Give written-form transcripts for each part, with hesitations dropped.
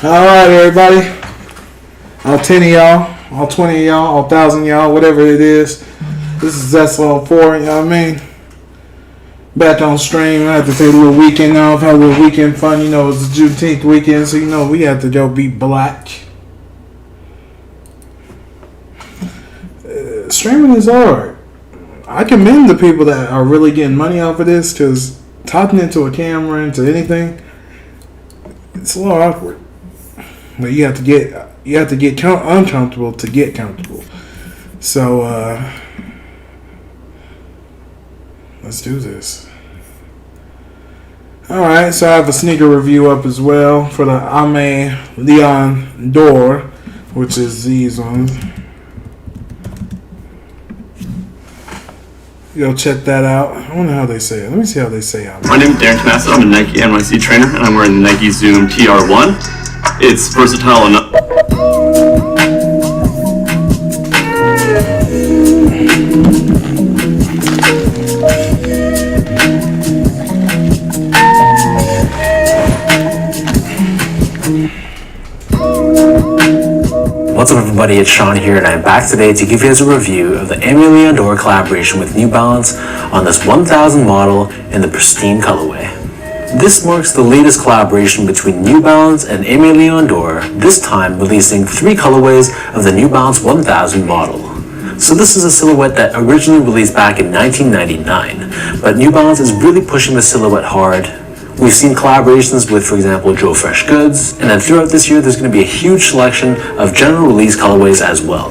Alright, everybody. All 10 of y'all, all 20 of y'all, all 1,000 of y'all, whatever it is. This is YSL 4, you know what I mean? Back on stream. I have to take a little weekend off, have a little weekend fun. You know, it's the Juneteenth weekend, so you know, we have to go be black. Streaming is hard. I commend the people that are really getting money off of this, because talking into a camera, into anything, it's a little awkward. But you have to get uncomfortable to get comfortable. So let's do this. Alright, so I have a sneaker review up as well for the Ame Leon Dor, which is these ones. Go check that out. I wonder how they say it. Let me see how they say it. My name is Darren Canassa. I'm a Nike NYC trainer, and I'm wearing the Nike Zoom TR1. It's versatile enough. What's up, everybody? It's Sean here, and I'm back today to give you guys a review of the Ame Leon Dor collaboration with New Balance on this 1000 model in the pristine colorway. This marks the latest collaboration between New Balance and Ame Leon Dor, this time releasing 3 colorways of the New Balance 1000 model. So this is a silhouette that originally released back in 1999, but New Balance is really pushing the silhouette hard. We've seen collaborations with, for example, Joe Fresh Goods, and then throughout this year there's going to be a huge selection of general release colorways as well.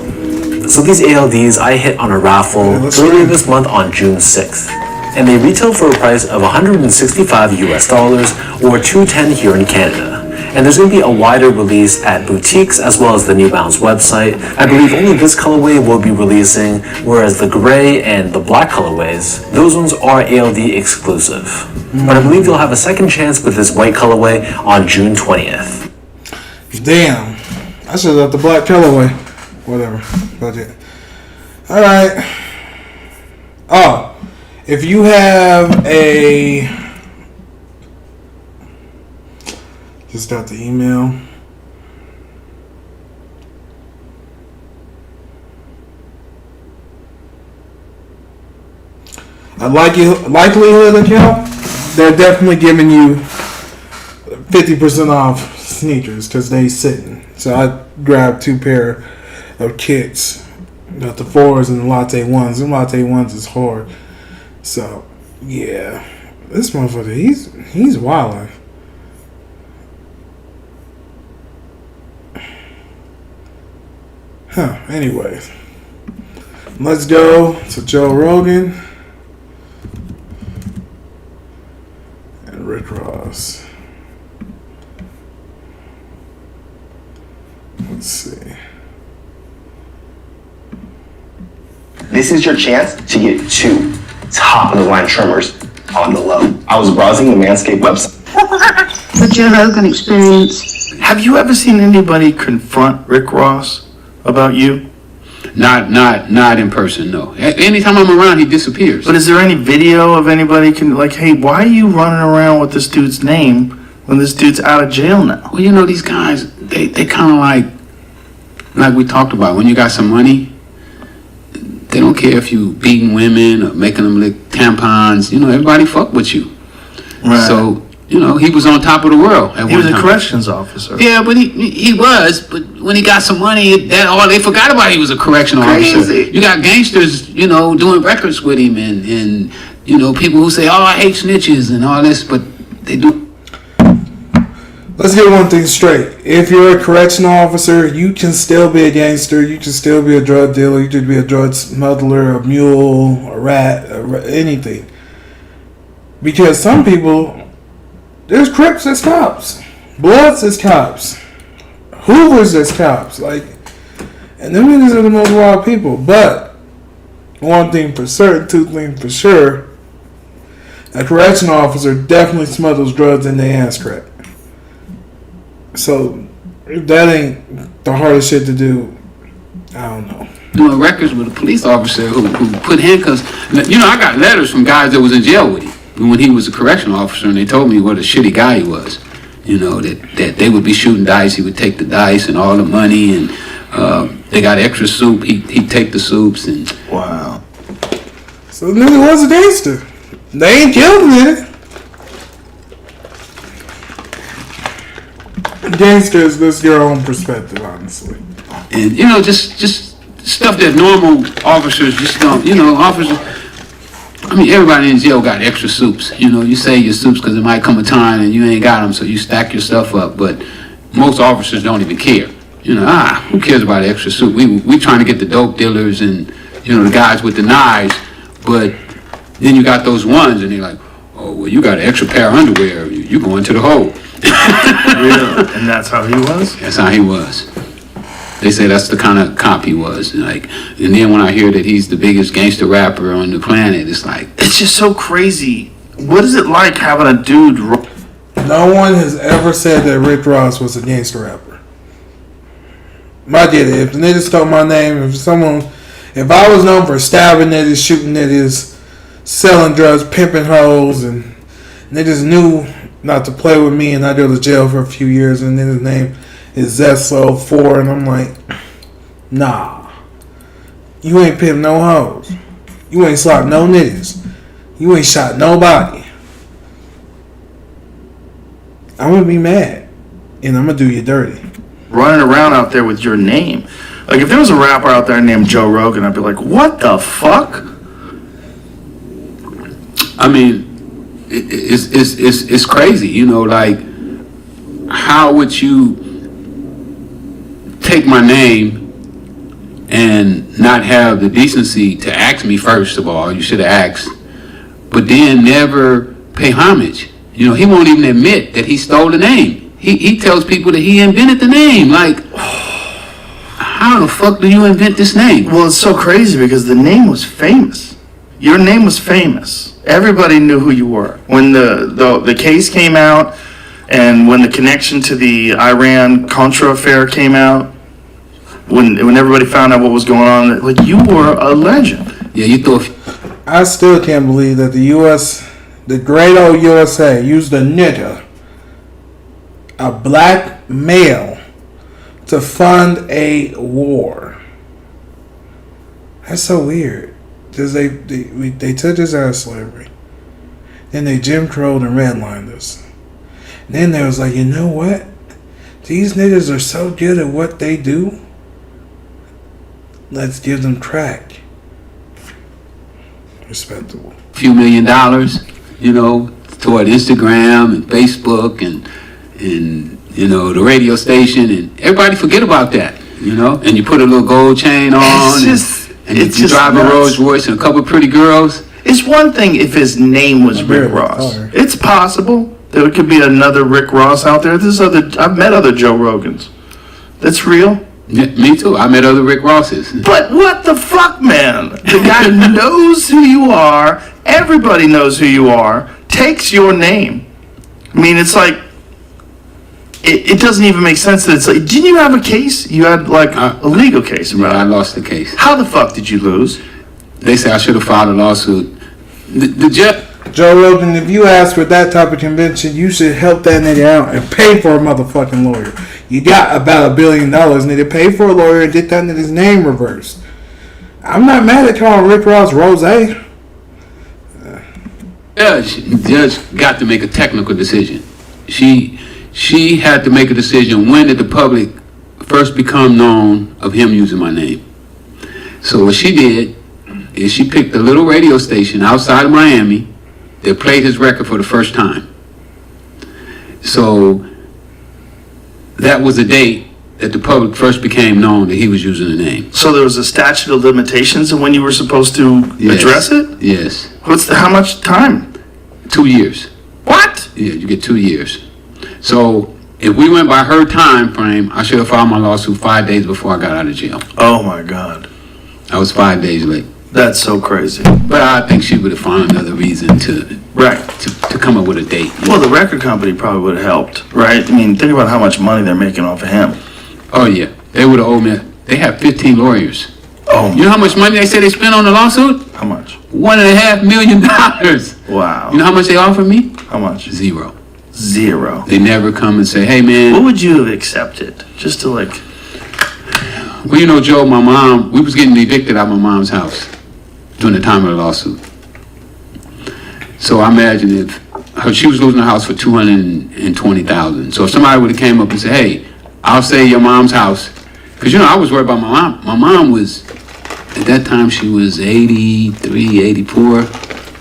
So these ALDs I hit on a raffle earlier this month on June 6th, and they retail for a price of $165 US or $210 here in Canada. And there's going to be a wider release at boutiques as well as the New Balance website. I believe only this colorway will be releasing, whereas the gray and the black colorways, those ones are ALD exclusive. But I believe you'll have a second chance with this white colorway on June 20th. Damn. I should have got the black colorway. Whatever. But yeah. Alright. Oh. If you have a... Just got the email. A likelihood account, they're definitely giving you 50% off sneakers because they sitting. So I grabbed 2 pair of kicks. Got the 4s and the latte 1s. The latte 1s is hard. So yeah, this motherfucker, he's wildin'. Anyways, let's go to Joe Rogan and Rick Ross. Let's see. This is your chance to get 2 top-of-the-line trimmers on the low. I was browsing the Manscaped website. The Joe Rogan experience. Have you ever seen anybody confront Rick Ross about you? Not in person, no. Anytime I'm around, he disappears. But is there any video of anybody hey, why are you running around with this dude's name when this dude's out of jail now? Well, you know, these guys, they kind of like we talked about, when you got some money, they don't care if you beating women or making them lick tampons. You know, everybody fuck with you. Right. So, you know, he was on top of the world at He was one a time. corrections officer. Yeah, but he was. But when he got some money, they forgot about he was a correctional officer. You got gangsters, you know, doing records with him, and you know, people who say, "Oh, I hate snitches" and all this, but they do. Let's get one thing straight. If you're a correctional officer, you can still be a gangster. You can still be a drug dealer. You could be a drug smuggler, a mule, a rat, anything. Because some people. There's Crips as cops. Bloods as cops. Hoovers as cops. And them niggas are the most wild people. But, one thing for certain, 2 things for sure, a correctional officer definitely smuggles drugs in their ass crack. So, if that ain't the hardest shit to do, I don't know. Doing records with a police officer who put handcuffs. You know, I got letters from guys that was in jail with him when he was a correctional officer, and they told me what a shitty guy he was. You know, that they would be shooting dice. He would take the dice and all the money, and they got extra soup. He'd take the soups and. Wow. So the nigga was a gangster. They ain't killed him in it. Gangsters, that's your own perspective, honestly. And you know, just stuff that normal officers just don't. You know, officers. I mean, everybody in jail got extra soups. You know, you save your soups because it might come a time and you ain't got them, so you stack your stuff up. But most officers don't even care. You know, who cares about extra soup? We trying to get the dope dealers and, you know, the guys with the knives. But then you got those ones, and they're like, oh, well, you got an extra pair of underwear. You going to the hole. Really? And that's how he was? That's how he was. They say that's the kind of cop he was. Like, and then when I hear that he's the biggest gangster rapper on the planet, it's like, It's just so crazy. What is it like having a dude? No one has ever said that Rick Ross was a gangster rapper. I get it. If the niggas stole my name, if I was known for stabbing niggas, shooting niggas, selling drugs, pimping hoes, and niggas knew not to play with me, and I go to jail for a few years, and then his name is Zesso4, and I'm like, nah. You ain't pimped no hoes. You ain't slapped no niggas. You ain't shot nobody. I'm gonna be mad, and I'm gonna do you dirty. Running around out there with your name. Like, if there was a rapper out there named Joe Rogan, I'd be like, what the fuck? I mean, it's crazy, you know, like, how would you take my name and not have the decency to ask me first of all? You should have asked, but then never pay homage. You know, he won't even admit that he stole the name. He tells people that he invented the name. Like, how the fuck do you invent this name? Well, it's so crazy because the name was famous. Your name was famous. Everybody knew who you were. When the case came out, and when the connection to the Iran-Contra affair came out, when everybody found out what was going on, like, you were a legend. Yeah, you thought. I still can't believe that the U.S., the great old USA, used a nigger, a black male, to fund a war. That's so weird. Because they took us out of slavery. Then they Jim Crow'd and redlined us. And then they was like, you know what? These niggas are so good at what they do. Let's give them crack. Respectable. Few $1 million, you know, toward Instagram and Facebook and you know, the radio station, and everybody forget about that, you know. And you put a little gold chain on, and you drive a Rolls Royce and a couple of pretty girls. It's one thing if his name was Rick Ross. It's possible there could be another Rick Ross out there. I've met other Joe Rogans. That's real. Yeah, me too. I met other Rick Rosses. But what the fuck, man? The guy knows who you are. Everybody knows who you are. Takes your name. I mean, it's like, it doesn't even make sense that it's like, didn't you have a case? You had like a legal case about it. I lost the case. How the fuck did you lose? They say I should have filed a lawsuit. The judge. Joe Rogan, if you ask for that type of convention, you should help that nigga out and pay for a motherfucking lawyer. You got about $1 billion, nigga. Pay for a lawyer and get that nigga's name reversed. I'm not mad at calling Rick Ross Rose. Judge got to make a technical decision. She had to make a decision, when did the public first become known of him using my name. So what she did is she picked a little radio station outside of Miami that played his record for the first time. So that was the date that the public first became known that he was using the name. So there was a statute of limitations of when you were supposed to address it? Yes. How much time? 2 years. What? Yeah, you get 2 years. So if we went by her time frame, I should have filed my lawsuit 5 days before I got out of jail. Oh my God. I was 5 days late. That's so crazy. But I think she would have found another reason to come up with a date. Well, the record company probably would have helped, right? I mean, think about how much money they're making off of him. Oh yeah, they would have owed me. They have 15 lawyers. Oh, you know how much money they say they spent on the lawsuit? How much? $1.5 million. Wow. You know how much they offered me? How much? 0. Zero. They never come and say, hey, man. What would you have accepted? Just to like... Well, you know, Joe, my mom, we was getting evicted out of my mom's house during the time of the lawsuit. So I imagine if she was losing her house for $220,000. So if somebody would have came up and said, hey, I'll sell your mom's house. Because, you know, I was worried about my mom. My mom was, at that time, she was 83, 84.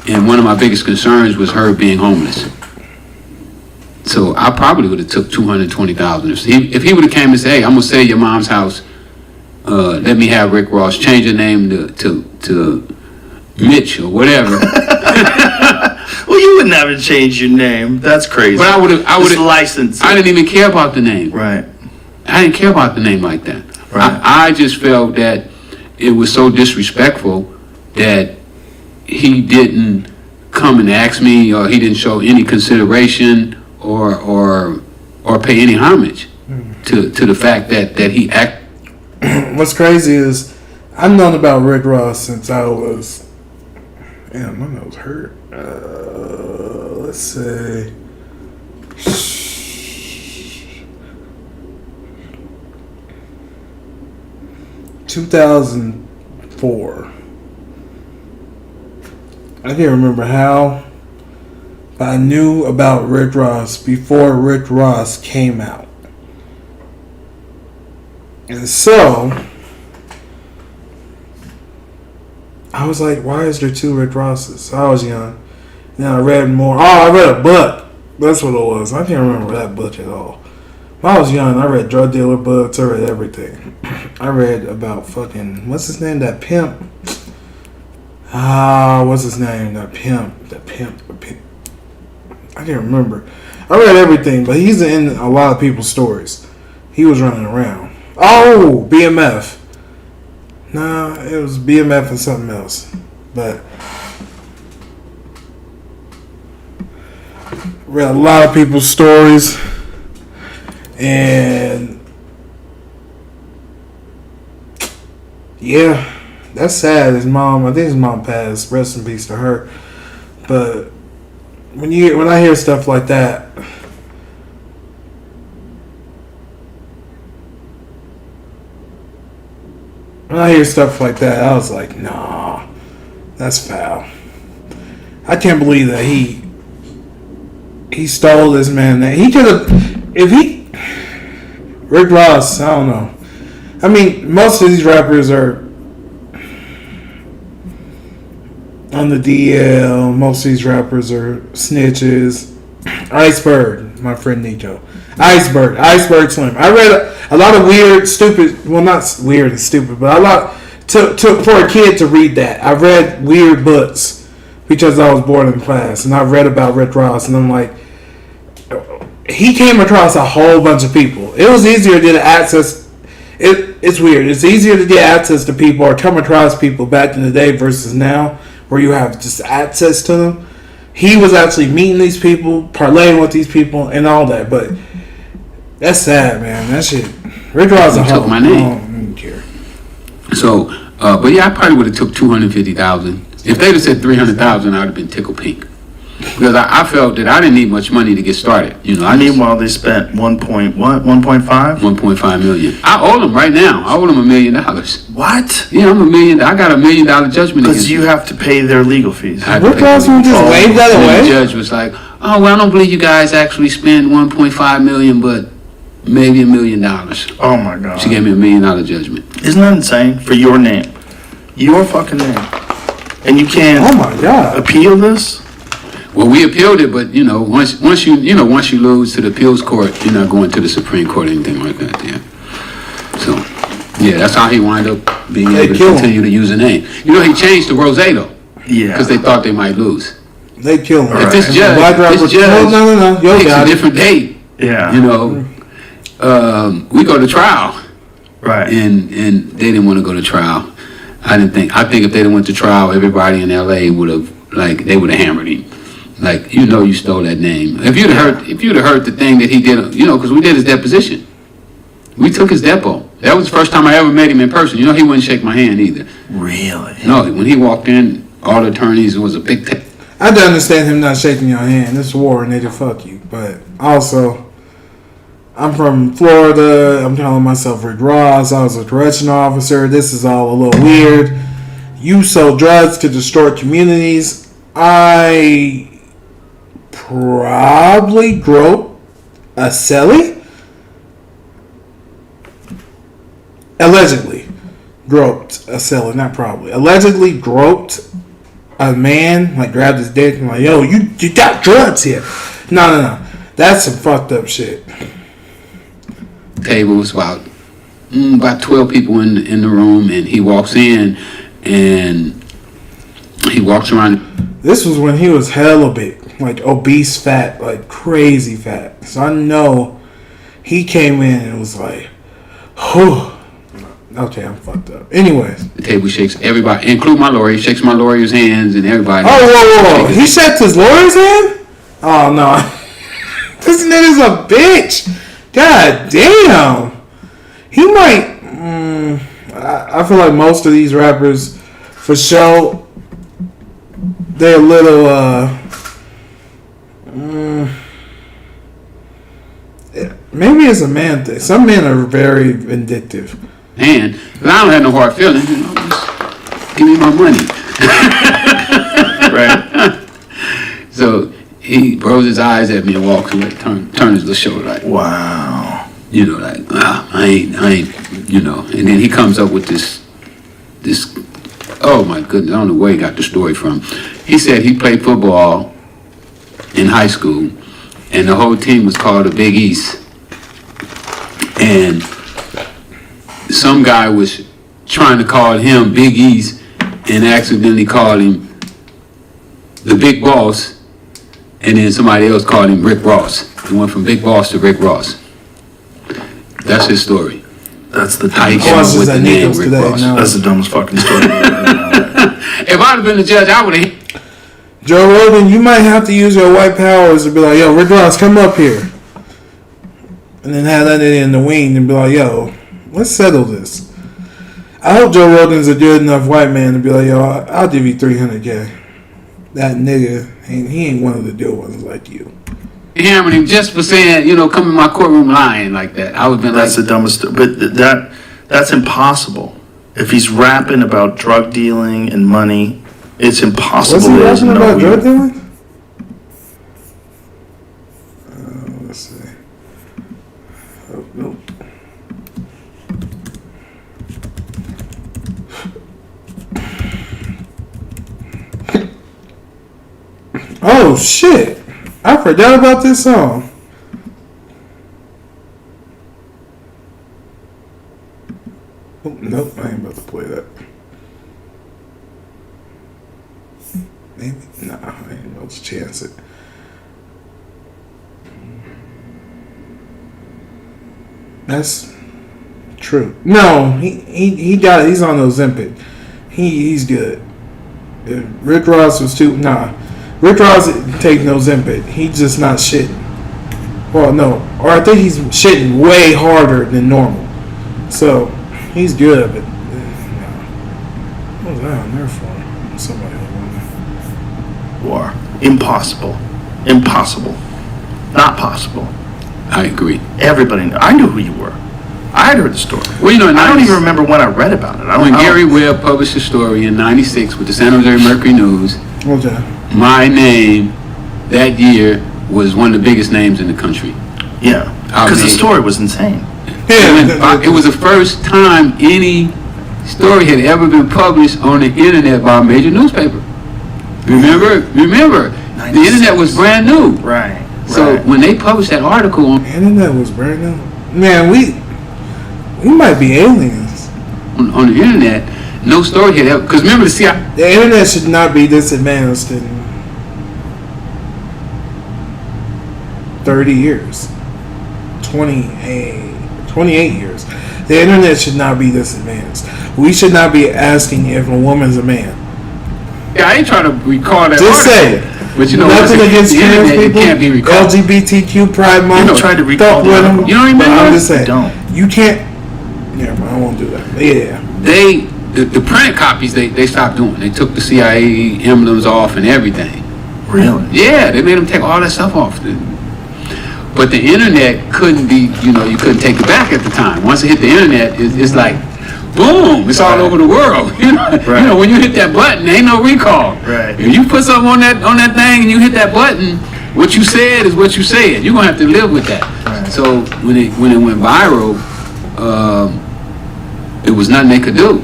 And one of my biggest concerns was her being homeless. So I probably would have took $220,000. If he would have came and said, hey, I'm going to sell your mom's house. Let me have Rick Ross change your name to Mitch or whatever. Well, you wouldn't have to change your name. That's crazy. But I would have licensed. I didn't even care about the name. Right. I didn't care about the name like that. Right. I just felt that it was so disrespectful that he didn't come and ask me, or he didn't show any consideration or pay any homage to the fact that he acted. What's crazy is I've known about Rick Ross since I was, damn, my nose hurt. Let's say 2004. I can't remember how, but I knew about Rick Ross before Rick Ross came out. And so, I was like, why is there two Rick Rosses? I was young. Then I read more. Oh, I read a book. That's what it was. I can't remember that book at all. When I was young, I read drug dealer books. I read everything. I read about fucking, what's his name? That pimp. What's his name? That pimp. I can't remember. I read everything, but he's in a lot of people's stories. He was running around. Oh, BMF. Nah, it was BMF and something else. But read a lot of people's stories. And yeah, that's sad. His mom, I think his mom passed. Rest in peace to her. But when I hear stuff like that, I was like, nah, that's foul. I can't believe that he stole this man. That he could have, Rick Ross, I don't know. I mean, most of these rappers are on the DL. Most of these rappers are snitches. Iceberg, my friend Nico. Iceberg Slim. I read a lot of weird, stupid, well, not weird and stupid, but a lot for a kid to read that. I read weird books because I was bored in class, and I read about Rick Ross, and I'm like, he came across a whole bunch of people. It was easier to get access. It's weird. It's easier to get access to people or come across people back in the day versus now, where you have just access to them. He was actually meeting these people, parlaying with these people, and all that. But that's sad, man. That shit. Rick Ross took my name. I don't care. So, but yeah, I probably would have took $250,000. If they'd have said $300,000, I'd have been tickled pink. Because I felt that I didn't need much money to get started. You know, Meanwhile, they spent 1.5? 1.5 million. I owe them right now. I owe them $1 million. What? Yeah, I'm $1 million. I got $1 million judgment. Because you have to pay their legal fees. Rick Ross would just wave that away. The judge was like, "Oh well, I don't believe you guys actually spent 1.5 million, but maybe $1 million." Oh my God. She gave me $1 million judgment. Isn't that insane? For your name, your fucking name, and you can't. Oh my God. Appeal this. Well, we appealed it, but you know, once you lose to the appeals court, you're not going to the Supreme Court or anything like that. Yeah. So, yeah, that's how he wound up being able to continue to use the name. You know, he changed to Rosado. Yeah. Because they thought they might lose. They killed him. If this judge no. Yo, picks got a it. different date, Yeah. you know, we go to trial. Right. And they didn't want to go to trial. I think if they went to trial, everybody in LA would have hammered him. Like, you know, you stole that name. If you'd have heard the thing that he did, you know, because we did his deposition. We took his depo. That was the first time I ever met him in person. You know, he wouldn't shake my hand either. Really? No, when he walked in, all the attorneys, it was a big I do understand him not shaking your hand. It's war, nigga. Fuck you. But also, I'm from Florida. I'm calling myself Rick Ross. I was a correctional officer. This is all a little weird. You sell drugs to destroy communities. I probably groped a celly. Allegedly groped a celly. Not probably. Allegedly groped a man. Like grabbed his dick and like, yo, you got drugs here. No. That's some fucked up shit. Table was about 12 people in the room, and he walks in and he walks around. This was when he was hella big, like obese fat, like crazy fat. So I know he came in and was like, whew. Okay, I'm fucked up. Anyways. The table shakes everybody, including my lawyer. He shakes my lawyer's hands and everybody. Oh, whoa. He shakes his lawyer's hand? Oh, no. This nigga's a bitch. God damn. He might. I feel like most of these rappers, for sure, they're a little. Maybe it's a man thing. Some men are very vindictive. And I don't have no hard feelings. You know, just give me my money. Right. So he rolls his eyes at me and walks away, turns his little shoulder like, Wow. you know, like, I ain't, you know. And then he comes up with this, oh my goodness, I don't know where he got the story from. He said he played football in high school, and the whole team was called the Big East. And some guy was trying to call him Big East and accidentally called him the Big Boss, and then somebody else called him Rick Ross. He went from Big Boss to Rick Ross. That's his story. That's the How he dumbest, came up with the name Rick Ross. that's the dumbest fucking story. If I'd have been the judge, I would have. Joe Rogan, you might have to use your white powers to be like, yo, Rick Ross, come up here. And then have that in the wing and be like, yo, let's settle this. I hope Joe Rogan's a good enough white man to be like, yo, I'll give you $300K. That nigga, he ain't one of the good ones like you. Hammering him just for saying, you know, come in my courtroom lying like that. I would have been That's like, the dumbest. But that's impossible. If he's rapping about drug dealing and money, it's impossible. Was he there's rapping no about drug evil. dealing? Let's see. Oh, nope. Oh shit! I forgot about this song. Oh, nope, I ain't about to play that. Maybe nah, I ain't about to chance it. That's true. No, he's on Ozempic. He's good. Rick Ross was too Rick Ross take no Ozempic. He's just not shitting. Well, no, or I think he's shitting way harder than normal. So he's good, but what was that on there for? Somebody was on there. War. Impossible. Not possible. I agree. Everybody knew. I knew who you were. I had heard the story. Well, you know, I don't even remember when I read about it. When Gary Webb published a story in '96 with the San Jose Mercury News, Okay. my name that year was one of the biggest names in the country. Yeah, because the story was insane. Yeah, It was the first time any story had ever been published on the internet by a major newspaper. Remember, the internet was brand new. Right. So when they published that article the internet was brand new. Man, we might be aliens. on the internet, no story had ever. Because remember, The internet should not be this advanced in 30 years. 28 years. The internet should not be this advanced. We should not be asking if a woman's a man. Yeah, I ain't trying to recall that. Just article. say it. But you know, nothing against the trans internet, people. you can't be recalled. LGBTQ Pride Month. You tried to recall Fuck with the them. article. You don't remember? But I'm just saying. Don't. You can't. Yeah, but I won't do that. Yeah. The printed copies they stopped doing. They took the CIA emblems off and everything. Really? Yeah, they made them take all that stuff off. But the internet couldn't be, you couldn't take it back at the time. Once it hit the internet, it's like, boom, it's all over the world. When you hit that button, there ain't no recall. Right. If you put something on that thing and you hit that button, what you said is what you said. You're gonna have to live with that. Right. So when it went viral, it was nothing they could do,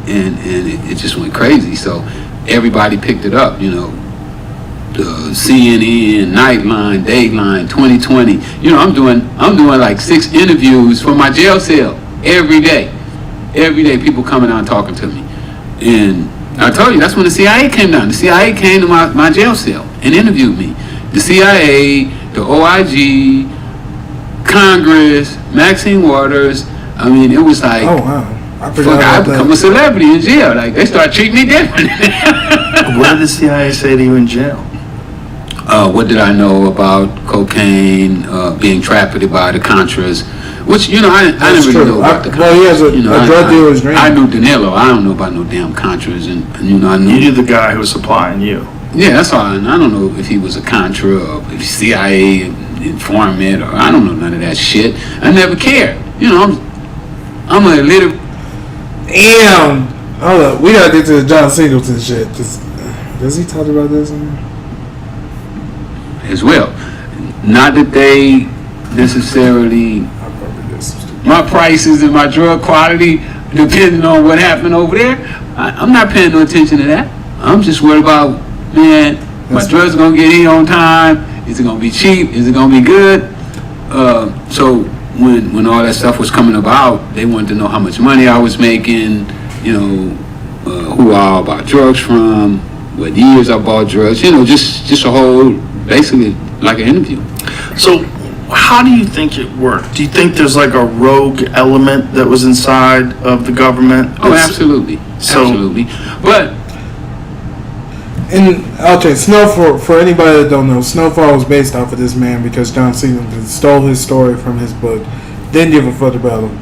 and it just went crazy. So everybody picked it up. The CNN, Nightline, Dateline, 2020. I'm doing like 6 interviews for my jail cell every day. Every day, people coming out and talking to me. And I told you, that's when the CIA came down. The CIA came to my jail cell and interviewed me. The CIA, the OIG, Congress, Maxine Waters. I mean, it was like, oh wow, I become a celebrity in jail. Like, they started treating me different. What did the CIA say to you in jail? What did I know about cocaine, being trafficked by the Contras? Which, I didn't really know about the Contras. Well, he has a drug dealer's dream. I knew Danilo. I don't know about no damn Contras. And I knew. You knew the guy who was supplying you. Yeah, that's all. I don't know if he was a Contra or if CIA informant, or I don't know none of that shit. I never cared. I'm a little... Damn. Hold up. We gotta get to the John Singleton shit. Does he talk about this? As well. Not that they necessarily... My prices and my drug quality, depending on what happened over there, I'm not paying no attention to that. I'm just worried about, man, my drugs are going to get here on time. Is it going to be cheap? Is it going to be good? So when all that stuff was coming about, they wanted to know how much money I was making, who I bought drugs from, what years I bought drugs, just a whole, basically like an interview. So how do you think it worked? Do you think there's like a rogue element that was inside of the government? Oh, absolutely. Absolutely. But... And okay, Snowfall, for anybody that don't know, Snowfall was based off of this man because John Singleton stole his story from his book. Didn't give a fuck about him.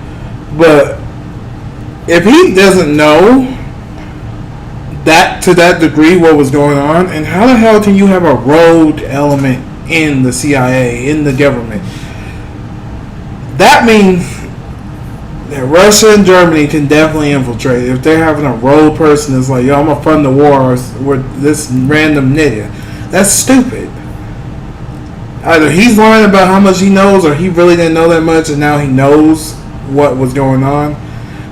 But if he doesn't know that to that degree what was going on, and how the hell can you have a rogue element in the CIA, in the government? That means that Russia and Germany can definitely infiltrate. If they're having a rogue person that's like, yo, I'm gonna fund the war with this random nigga, that's stupid. Either he's lying about how much he knows, or he really didn't know that much and now he knows what was going on,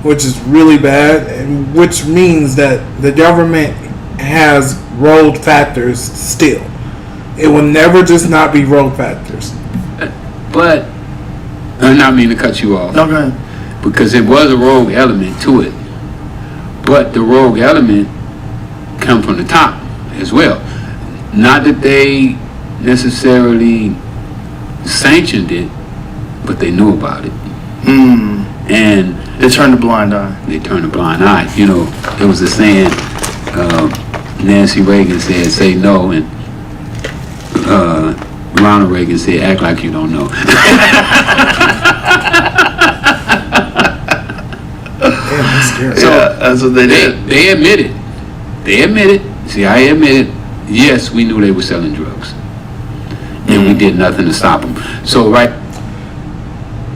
which is really bad, and which means that the government has rogue factors still. It will never just not be rogue factors. But I not mean to cut you off. No, go ahead. Because it was a rogue element to it. But the rogue element come from the top as well. Not that they necessarily sanctioned it, but they knew about it. And they turned a blind eye. There was a saying, Nancy Reagan said, say no, and Ronald Reagan said, act like you don't know. Damn, so that's what they did. They admitted, CIA admitted, yes, we knew they were selling drugs. And we did nothing to stop them. So, right.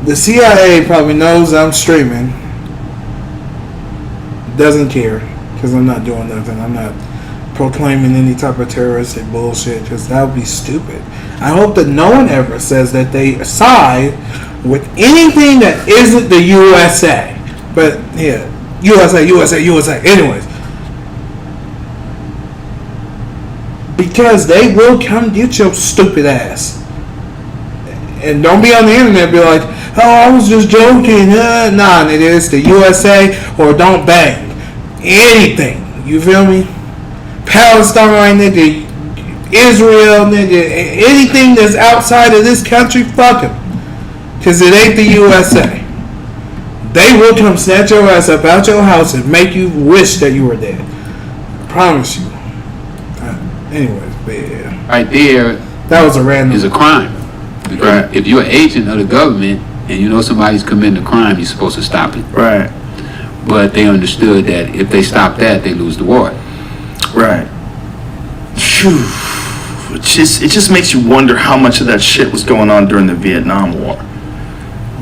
The CIA probably knows I'm streaming. Doesn't care. Because I'm not doing nothing. I'm not proclaiming any type of terroristic bullshit. Because that would be stupid. I hope that no one ever says that they side with anything that isn't the USA. But, yeah. USA. Anyways. Because they will come get your stupid ass. And don't be on the internet and be like, oh, I was just joking. Nah, it is the USA or don't bang. Anything. You feel me? Palestine, nigga. Israel, nigga. Anything that's outside of this country, fuck them. Because it ain't the USA. They will come snatch your ass up out your house and make you wish that you were dead. I promise you. Anyways, but yeah. Right there. That was a random. Is a crime. Right. If you're an agent of the government and you know somebody's committing a crime, you're supposed to stop it. Right. But they understood that if they stop that, they lose the war. Right. Phew. it just makes you wonder how much of that shit was going on during the Vietnam War.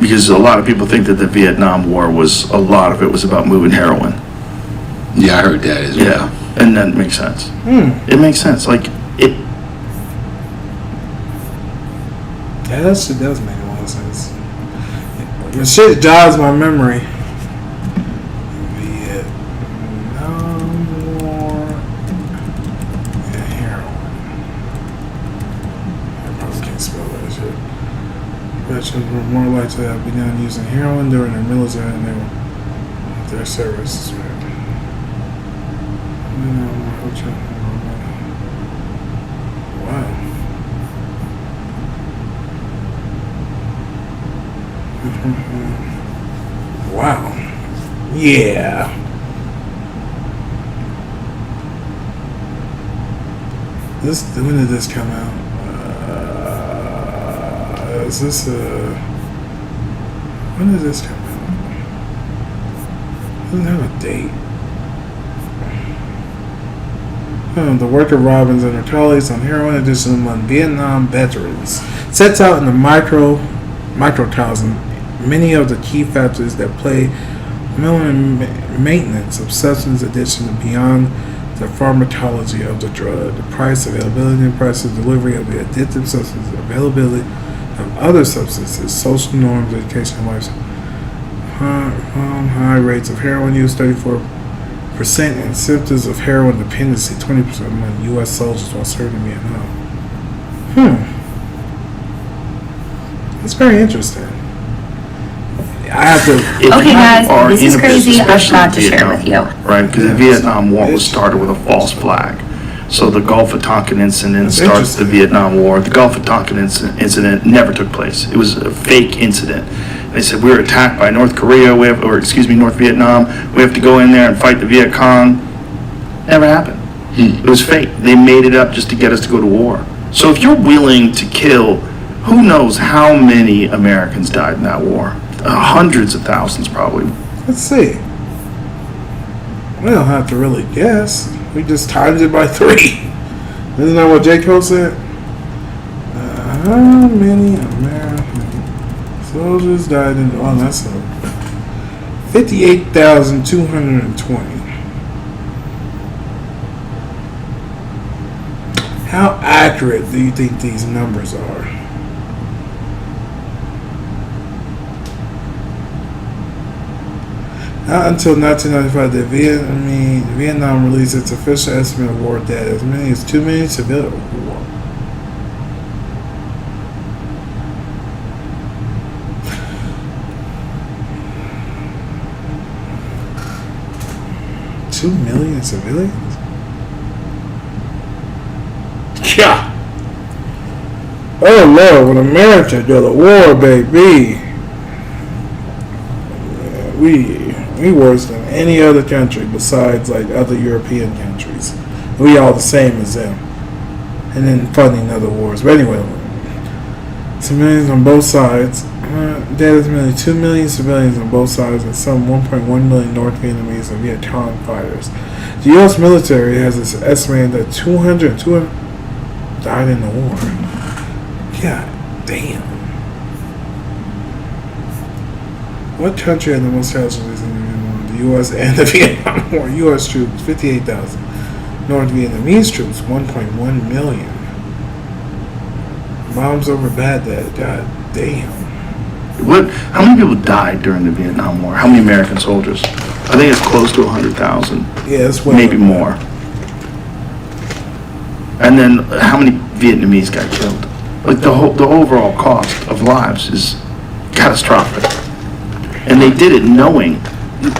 Because a lot of people think that the Vietnam War a lot of it was about moving heroin. Yeah, I heard that as well. Yeah, and that makes sense. It makes sense. Like, it. Yeah, that shit does make a lot of sense. The shit jogs my memory. Vietnam War and heroin. I probably can't spell that shit. Veterans were more likely to have begun using heroin during their military than they were their services. Wow. Wow. Yeah. When did this come out? When did this come out? Doesn't have a date. The work of Robbins and her colleagues on heroin addiction among Vietnam veterans sets out in the microcosm many of the key factors that play maintenance of substance addiction beyond the pharmacology of the drug, the price, availability, and price of delivery of the addictive substance, availability of other substances, social norms, education, and lifestyle. High rates of heroin use, 34%, and symptoms of heroin dependency, 20% among U.S. soldiers while serving in Vietnam. That's very interesting. I have to. Okay, guys, this is crazy. I've got to share with you. Right, because the Vietnam War was started with a false flag. So the Gulf of Tonkin incident starts the Vietnam War. The Gulf of Tonkin incident never took place. It was a fake incident. They said we were attacked by North Korea, North Vietnam. We have to go in there and fight the Viet Cong. Never happened. It was fake. They made it up just to get us to go to war. So if you're willing to kill, who knows how many Americans died in that war? Hundreds of thousands, probably. Let's see. We don't have to really guess. We just times it by 3. Isn't that what J. Cole said? How many American soldiers died in... Oh, that's 58,220. How accurate do you think these numbers are? Not until 1995 did Vietnam released its official estimate of war dead. As many as 2 million civilian war. $2 million civilians? Yeah. Oh Lord, when America go to war, baby. We worse than any other country besides like other European countries. We all the same as them. And then funding other wars. But anyway, civilians on both sides. Dead as many 2 million civilians on both sides and some 1.1 million North Vietnamese and Viet Cong fighters. The U.S. military has estimated that 200 died in the war. God damn. What country had the most casualties in the Vietnam War? The U.S. and the Vietnam War. U.S. troops, 58,000. North Vietnamese troops, 1.1 million. Bombs over Baghdad. God damn. How many people died during the Vietnam War? How many American soldiers? I think it's close to 100,000. Yeah, it's well maybe more. And then how many Vietnamese got killed? Like the overall cost of lives is catastrophic. And they did it knowing.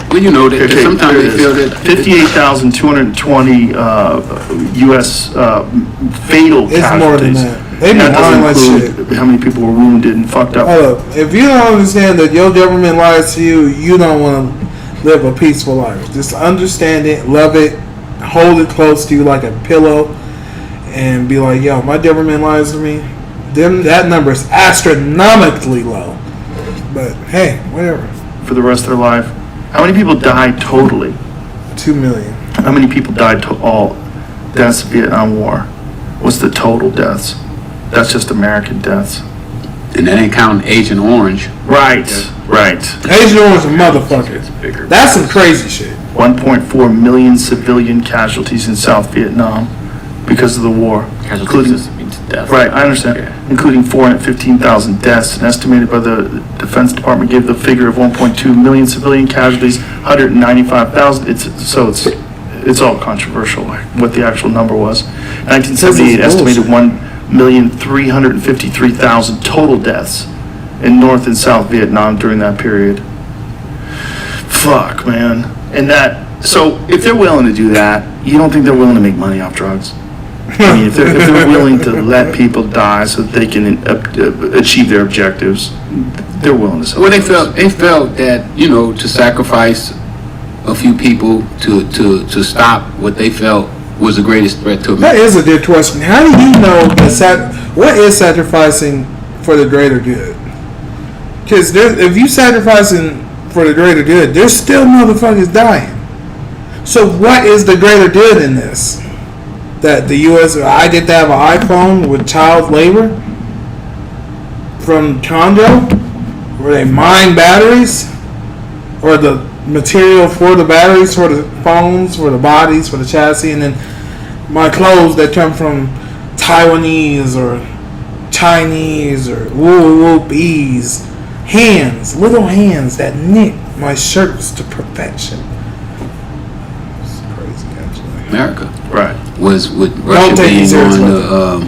Well, you know that sometimes they feel that 58,220 U.S. Fatal it's casualties. More than that. They be lying like shit. How many people were wounded and fucked up? If you don't understand that your government lies to you, you don't want to live a peaceful life. Just understand it, love it, hold it close to you like a pillow, and be like, yo, my government lies to me. That number is astronomically low. But hey, whatever. For the rest of their life. How many people died totally? 2 million. How many people died all? That's the Vietnam War. What's the total deaths? That's just American deaths. And that ain't counting Agent Orange. Right. Agent Orange a motherfucker. That's some crazy shit. 1.4 million civilian casualties in South Vietnam because of the war. Casualties means death. Right, I understand. Yeah. Including 415,000 deaths, and estimated by the Defense Department gave the figure of 1.2 million civilian casualties, 195,000. It's all controversial what the actual number was. 1978 estimated 1,353,000 total deaths in North and South Vietnam during that period. Fuck, man. And so if they're willing to do that, you don't think they're willing to make money off drugs? I mean, if they're willing to let people die so that they can achieve their objectives, they're willing to sell. Well, they felt that, to sacrifice a few people to stop what they felt was the greatest threat to That America. is a good question. How do you know what is sacrificing for the greater good? Because if you sacrificing for the greater good, there's still motherfuckers dying. So what is the greater good in this? That the U.S. I get to have an iPhone with child labor from Congo, where they mine batteries, or the material for the batteries, for the phones, for the bodies, for the chassis, and then my clothes that come from Taiwanese or Chinese or wool bees, little hands that knit my shirts to perfection. It's crazy, actually. America. Right. Was with Russia take being it seriously. on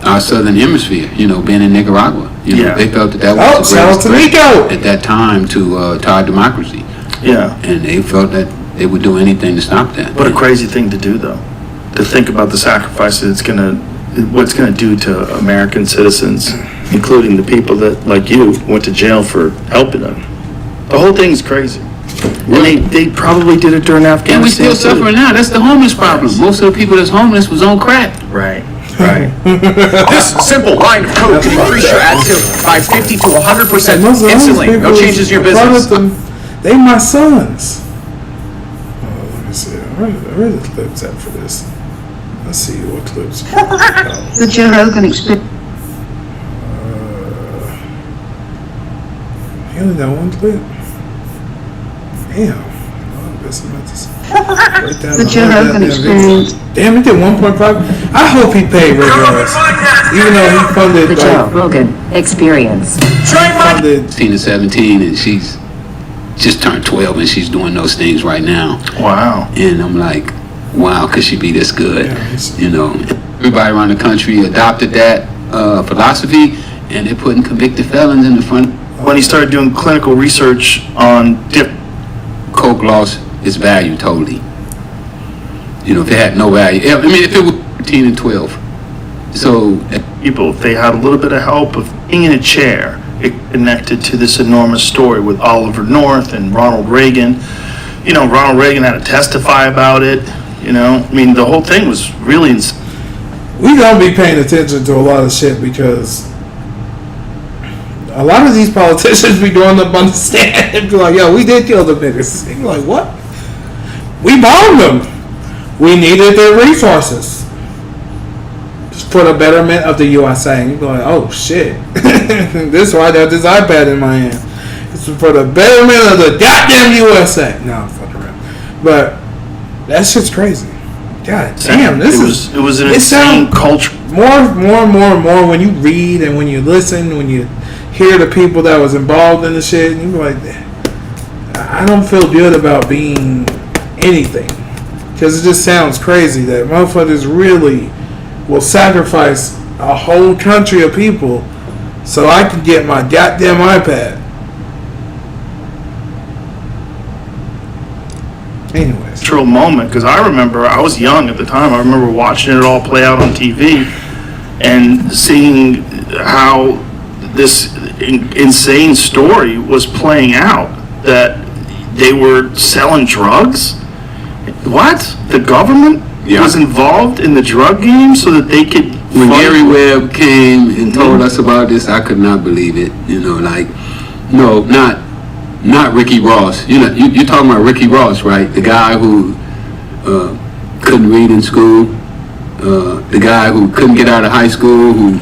our southern hemisphere, being in Nicaragua. They felt that was the shout out greatest to threat Nico. at that time to our democracy. Yeah. And they felt that they would do anything to stop that. What a crazy thing to do, though. To think about the sacrifices what's gonna do to American citizens, including the people that, like you, went to jail for helping them. The whole thing's crazy. And they probably did it during Afghanistan. And we still too. suffering now. That's the homeless problem. Most of the people that's homeless was on crack. Right. This simple line of code can increase your ad sales by 50 to 100% Most of those instantly. No people changes to your are part business. of they my sons. Let me see. Where are the clips at for this? Let's see what clips. The Joe Rogan experience. He only got one clip. Damn. I guess I'm about to write down The Joe Rogan experience. Damn, it did 1.5. I hope he paid Rick Ross. Even though he funded The Joe Rogan Experience. funded 16 and 17, and she's just turned 12, and she's doing those things right now. Wow. And I'm like, wow, could she be this good? Everybody around the country adopted that philosophy, and they're putting convicted felons in the front. When he started doing clinical research on Coke lost its value totally. If it had no value, if it was 13 and 12. So people, if they had a little bit of help of being in a chair, it connected to this enormous story with Oliver North and Ronald Reagan. Ronald Reagan had to testify about it. The whole thing was really we don't be paying attention to a lot of shit because a lot of these politicians be going up on the stand and be like, yo, we did kill the niggas. And you're like, what? We bombed them. We needed their resources. Just for the betterment of the USA. And you be like, oh shit. This is why I got this iPad in my hand. It's for the betterment of the goddamn USA. No, I'm fucking around. But that shit's crazy. God damn, it was an insane culture. More and more when you read and when you listen, when you hear the people that was involved in the shit, and you be like, I don't feel good about being anything. Because it just sounds crazy that motherfuckers really will sacrifice a whole country of people so I can get my goddamn iPad. Anyways. True moment, because I remember I was young at the time. I remember watching it all play out on TV and seeing how this insane story was playing out, that they were selling drugs. What? The government was involved in the drug game so that they could. When Gary Webb came and told us about this, I could not believe it. No, not Ricky Ross. You're talking about Ricky Ross, right? The guy who couldn't read in school, the guy who couldn't get out of high school, who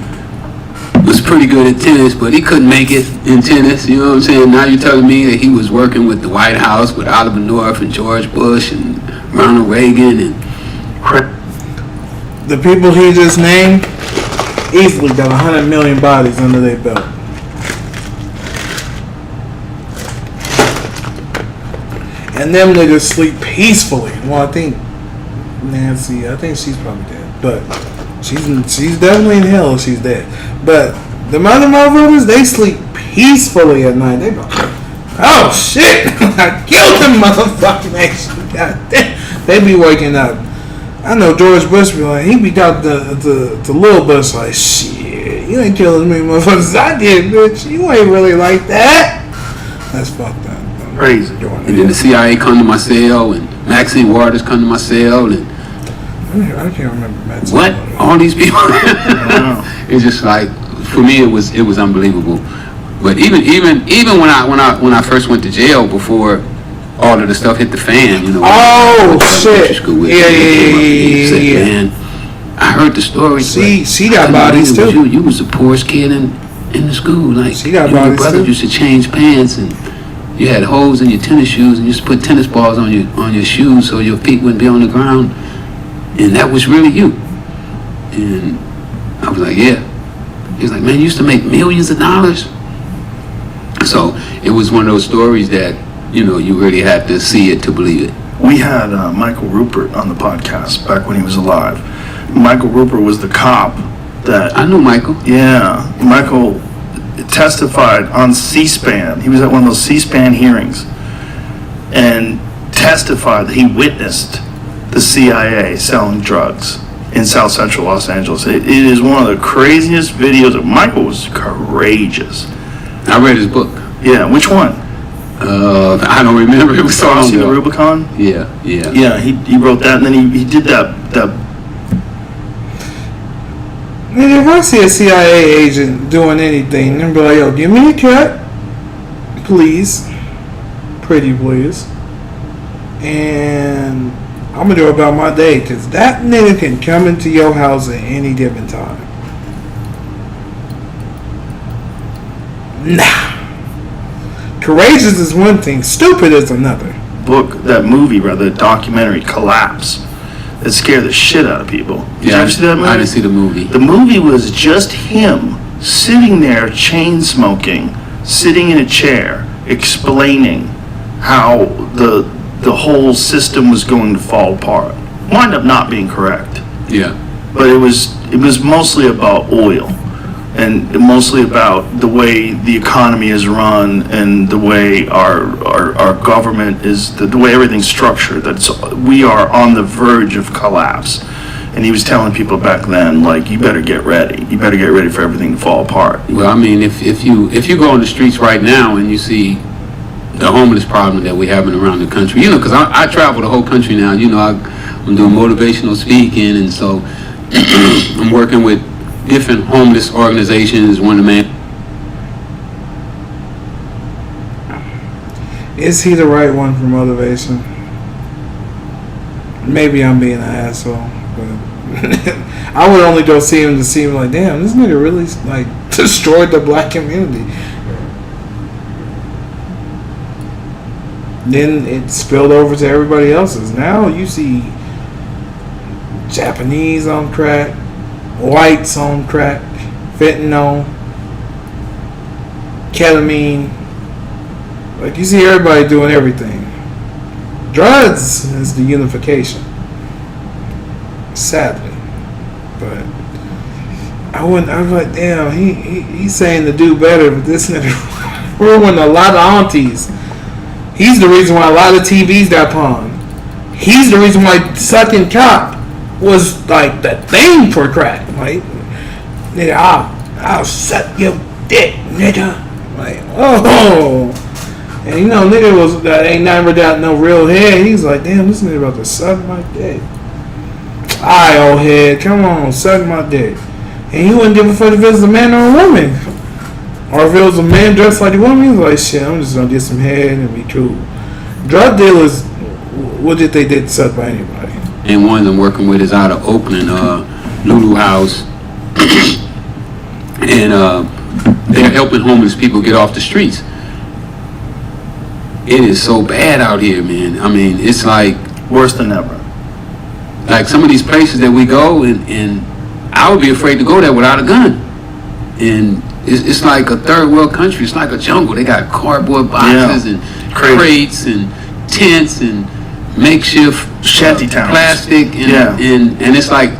was pretty good at tennis, but he couldn't make it in tennis. You know what I'm saying? Now you're telling me that he was working with the White House, with Oliver North and George Bush and Ronald Reagan and the people he just named easily got 100 million bodies under their belt. And them niggas sleep peacefully. Well, I think Nancy, she's probably dead. But she's definitely in hell if she's dead. But the other motherfuckers, they sleep peacefully at night. They go, oh shit, I killed them motherfucking action. God damn. They be waking up. I know George Bush be like, he be out the little Bush like, shit, you ain't killing me motherfuckers. I did, bitch. You ain't really like that. That's fucked up. Crazy. And then the CIA come to my cell, and Maxine Waters come to my cell, and I can't remember Maxine. What? All these people? It's just like, for me, it was unbelievable. But even when I first went to jail, before all of the stuff hit the fan, you know. Oh shit! Yeah. Man, I heard the story. She got bodies too. You was the poorest kid in the school. Like, she got your bodies brother too. used to change pants, and you had holes in your tennis shoes, and you used to put tennis balls on your shoes so your feet wouldn't be on the ground. And that was really you. And I was like, yeah. He was like, man, you used to make millions of dollars. So it was one of those stories that, you know, you really had to see it to believe it. We had Michael Rupert on the podcast back when he was alive. Michael Rupert was the cop that... I know Michael. Yeah. Michael testified on C-SPAN. He was at one of those C-SPAN hearings and testified that he witnessed the CIA selling drugs in South Central Los Angeles. It is one of the craziest videos. Michael was courageous. I read his book. Yeah, which one? I don't remember. It was so long Crossing the ago. Rubicon? Yeah. Yeah, he wrote that, and then he did that. Nigga, if I see a CIA agent doing anything, then be like, yo, give me a cut, please. Pretty please. And I'm gonna do about my day, because that nigga can come into your house at any given time. Nah. Courageous is one thing, stupid is another. Documentary, Collapse. It scared the shit out of people. Did you ever see that movie? I didn't see the movie. The movie was just him sitting there, chain smoking, sitting in a chair, explaining how the whole system was going to fall apart. Wound up not being correct. Yeah. But it was mostly about oil, and mostly about the way the economy is run, and the way our government is, the way everything's structured. We are on the verge of collapse. And he was telling people back then, like, you better get ready. You better get ready for everything to fall apart. Well, I mean, if you go on the streets right now and you see the homeless problem that we're having around the country, you know, because I travel the whole country now. You know, I'm doing motivational speaking, and so I'm working with different homeless organizations. One of the main. Is he the right one for motivation? Maybe I'm being an asshole, but I would only go see him to see him like, damn, this nigga really like destroyed the black community. Then it spilled over to everybody else's. Now you see Japanese on crack, whites on crack, fentanyl, ketamine. Like, you see everybody doing everything. Drugs is the unification. Sadly. But I'm like, damn, he's saying to do better, but this nigga ruined a lot of aunties. He's the reason why a lot of TVs got pawned. He's the reason why sucking cock was like the thing for crack. Like, nigga, I'll suck your dick, nigga. Like, oh. And you know, nigga ain't never got no real head. He's like, damn, this nigga about to suck my dick. Alright, old head, come on, suck my dick. And he wouldn't give a fuck if it was a man or a woman. Or if it was a man dressed like a woman, he was like, shit, I'm just gonna get some head and be cool. Drug dealers, what did they suck by anybody? and one I'm working with is out of Oakland, Lulu House, and they're helping homeless people get off the streets. It is so bad out here, man. I mean, it's like Worse than ever. like some of these places that we go, and I would be afraid to go there without a gun. And it's like a third world country. It's like a jungle. They got cardboard boxes and crates and tents and makeshift shanty towns, plastic, and it's like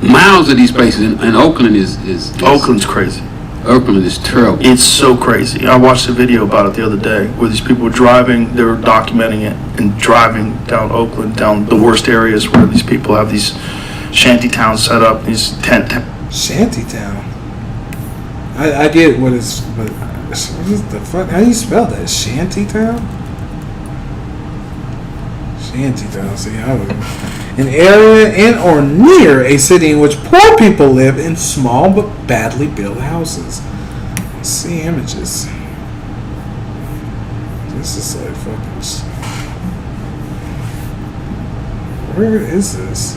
miles of these places. And Oakland is Oakland's crazy. Oakland is terrible. It's so crazy. I watched a video about it the other day where these people were driving, they were documenting it and driving down Oakland, down the worst areas where these people have these shanty towns set up, these tent. Shanty town. I get what is, but what is the fuck? How do you spell that? Shanty town? Shanty town. See, I would. An area in or near a city in which poor people live in small but badly built houses. Let's see images. This is like fucking. Where is this?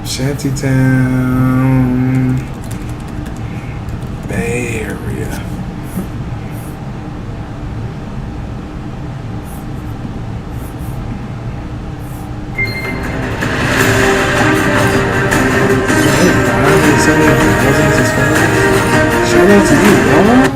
Shantytown, Bay Area. Shout out to you, Rob.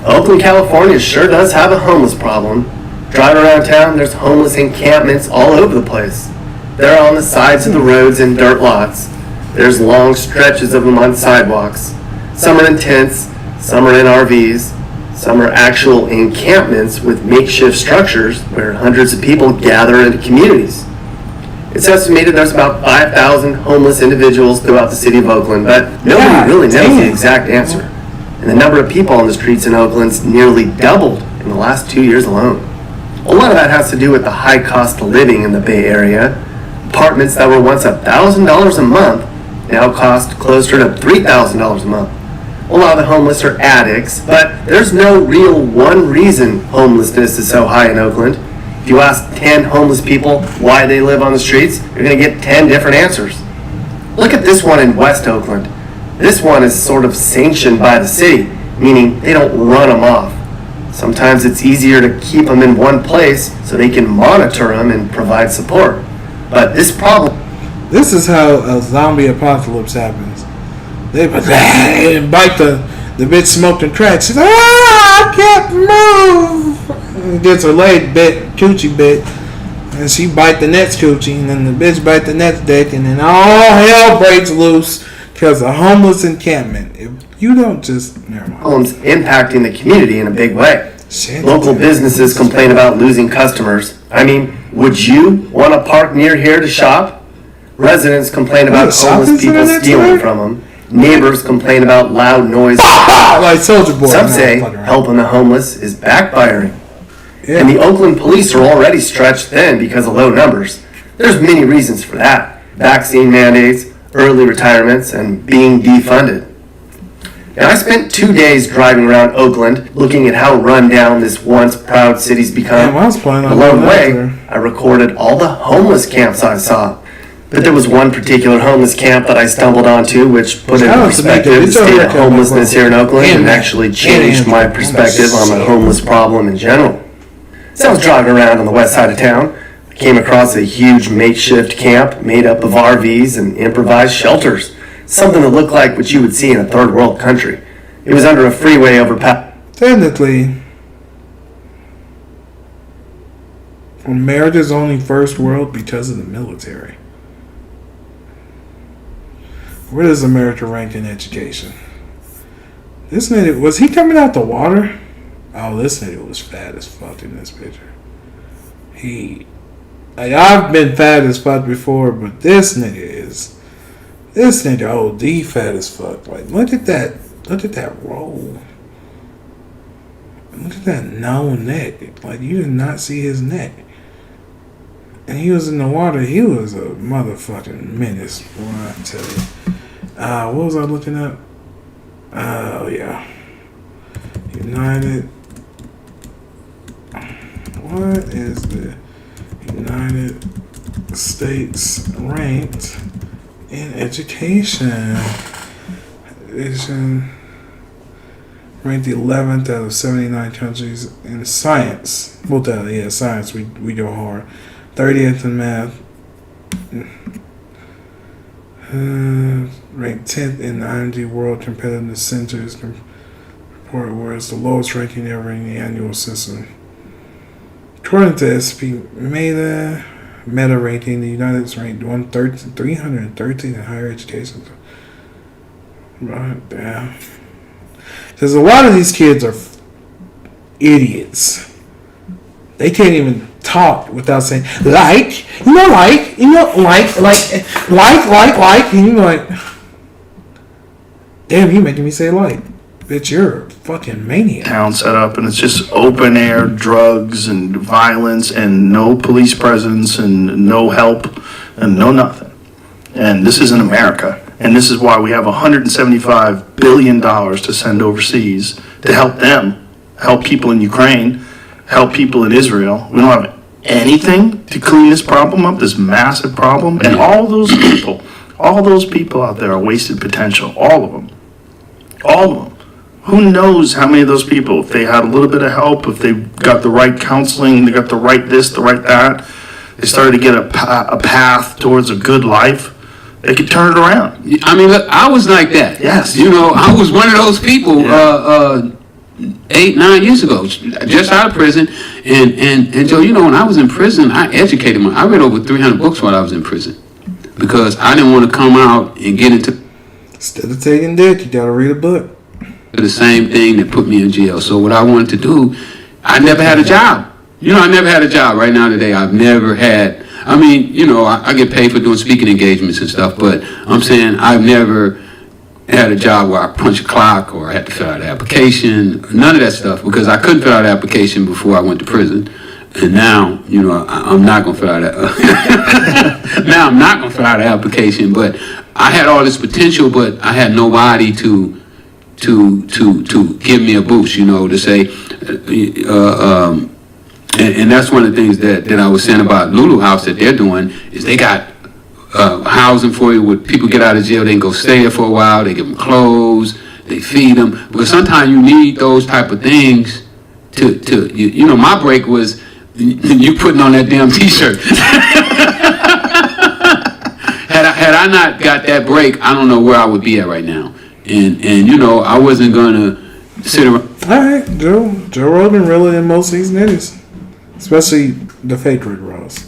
Oakland, California sure does have a homeless problem. Driving around town, there's homeless encampments all over the place. They're on the sides of the roads and dirt lots. There's long stretches of them on sidewalks. Some are in tents, some are in RVs, some are actual encampments with makeshift structures where hundreds of people gather into communities. It's estimated there's about 5,000 homeless individuals throughout the city of Oakland, but nobody really knows the exact answer. And the number of people on the streets in Oakland's nearly doubled in the last 2 years alone. A lot of that has to do with the high cost of living in the Bay Area. Apartments that were once $1,000 a month now cost closer to $3,000 a month. A lot of the homeless are addicts, but there's no real one reason homelessness is so high in Oakland. If you ask 10 homeless people why they live on the streets, you're going to get 10 different answers. Look at this one in West Oakland. This one is sort of sanctioned by the city, meaning they don't run them off. Sometimes it's easier to keep them in one place so they can monitor them and provide support. But this problem... This is how a zombie apocalypse happens. They bite the bitch smoking crack. She's like, I can't move. And gets her leg bit, coochie bit. And she bite the next coochie. And then the bitch bite the next dick. And then all hell breaks loose because of homeless encampment. If you don't just... Never mind. Problems impacting the community in a big way. Local businesses complain about losing customers. I mean, would you want to park near here to shop? Residents complain about homeless people stealing from them. Neighbors complain about loud noise. Like Soldier Boy. Some say helping the homeless is backfiring. Yeah. And the Oakland police are already stretched thin because of low numbers. There's many reasons for that. Vaccine mandates, early retirements, and being defunded. And I spent 2 days driving around Oakland, looking at how run down this once proud city's become. Along the way, I recorded all the homeless camps I saw. But there was one particular homeless camp that I stumbled onto, which put into perspective the state of homelessness here in Oakland and actually changed my perspective on the homeless problem in general. So I was driving around on the west side of town. I came across a huge makeshift camp made up of RVs and improvised shelters. Something that looked like what you would see in a third world country. It was under a freeway overpass. Technically, America's only first world because of the military. Where does America rank in education? This nigga, was he coming out the water? Oh, this nigga was fat as fuck in this picture. I've been fat as fuck before, but this nigga OD fat as fuck. Like, look at that roll. Look at that no neck. Like, you did not see his neck. And he was in the water. He was a motherfucking menace, boy, I tell you. What was I looking at? Oh, yeah. United What is the United States ranked in education? Ranked 11th out of 79 countries in science. Well, science, we go hard. 30th in math. Ranked 10th in the IMD World Competitiveness Centers report, whereas the lowest ranking ever in the annual system. According to SP Meta ranking, the United States ranked 313 in higher education. Right, damn. Because a lot of these kids are idiots. They can't even talk without saying like, and you're like, damn, you making me say like. Bitch, you're a fucking maniac. Town set up, and it's just open air drugs and violence and no police presence and no help and no nothing. And this is in America. And this is why we have $175 billion to send overseas to help them, help people in Ukraine, help people in Israel. We don't have anything to clean this problem up, this massive problem. And all those people out there are wasted potential. All of them. All of them. Who knows how many of those people, if they had a little bit of help, if they got the right counseling, they got the right this, the right that, they started to get a path towards a good life, they could turn it around. I mean, look, I was like that. Yes. You know, I was one of those people 8-9 years ago, just out of prison. And Joe, you know, when I was in prison, I educated I read over 300 books while I was in prison. Because I didn't want to come out and get into... Instead of taking dick, you gotta read a book. The same thing that put me in jail. So what I wanted to do, I never had a job. You know, I never had a job. Right now today, I've never had... I mean, you know, I get paid for doing speaking engagements and stuff, but I'm saying I've never had a job where I punch a clock or I had to fill out an application, none of that stuff, because I couldn't fill out an application before I went to prison. And now, you know, I'm not going to fill out that. Now I'm not going to fill out an application, but I had all this potential, but I had nobody to give me a boost, you know, to say, and that's one of the things that I was saying about Lulu House that they're doing is they got housing for you. When people get out of jail, they can go stay there for a while. They give them clothes, they feed them. Because sometimes you need those type of things to you know, my break was you putting on that damn T-shirt. Had I not got that break, I don't know where I would be at right now. And you know, I wasn't gonna sit around. All right, Joe Rogan really in most of these nitties. Especially the fake Rick Ross.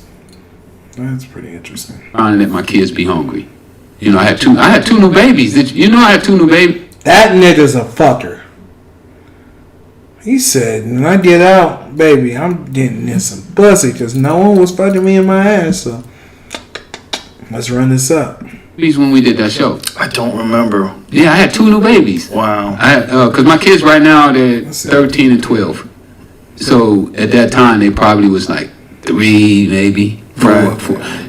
That's pretty interesting. Trying to let my kids be hungry. You know, I had two new babies. You know, I had two new babies. That nigga's a fucker. He said, when I get out, baby, I'm getting in some pussy because no one was fucking me in my ass. So let's run this up. When we did that show, I don't remember. Yeah, I had two new babies. Wow. I had because my kids right now they're 13 and 12. So at that time they probably was like 3, maybe 4.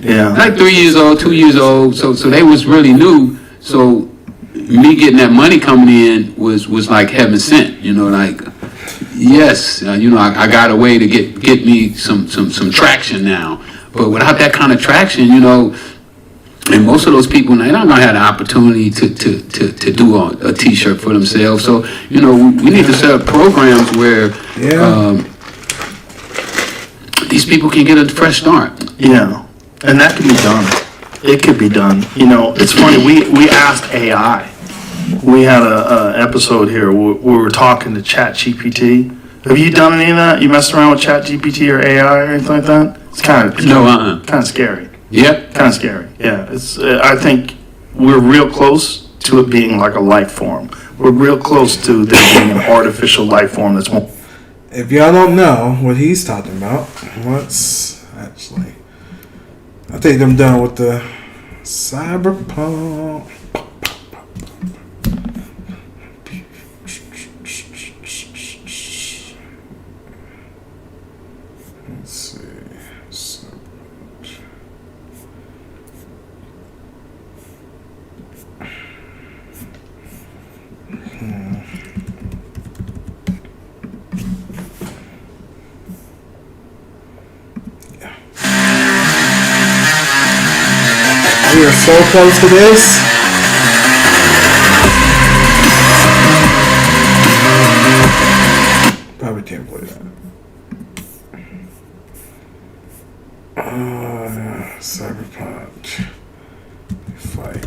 Yeah. Like 3 years old, 2 years old. So they was really new. So me getting that money coming in was like heaven sent. You know, like yes, you know, I got a way to get me some traction now. But without that kind of traction, you know. And most of those people, they're not going to have the opportunity to do a T-shirt for themselves. So, you know, we need to set up programs where these people can get a fresh start. Yeah, and that can be done. It could be done. You know, it's funny, we asked AI. We had a episode here where we were talking to ChatGPT. Have you done any of that? You messed around with ChatGPT or AI or anything like that? It's kind of scary. Yep. Kind of scary. Yeah. It's. I think we're real close to it being like a life form. We're real close to there being an artificial life form that's more. If y'all don't know what he's talking about, let's actually. I think I'm done with the cyberpunk. Let's see. so close to this. Probably can't play that. Cyberpunk. Fight.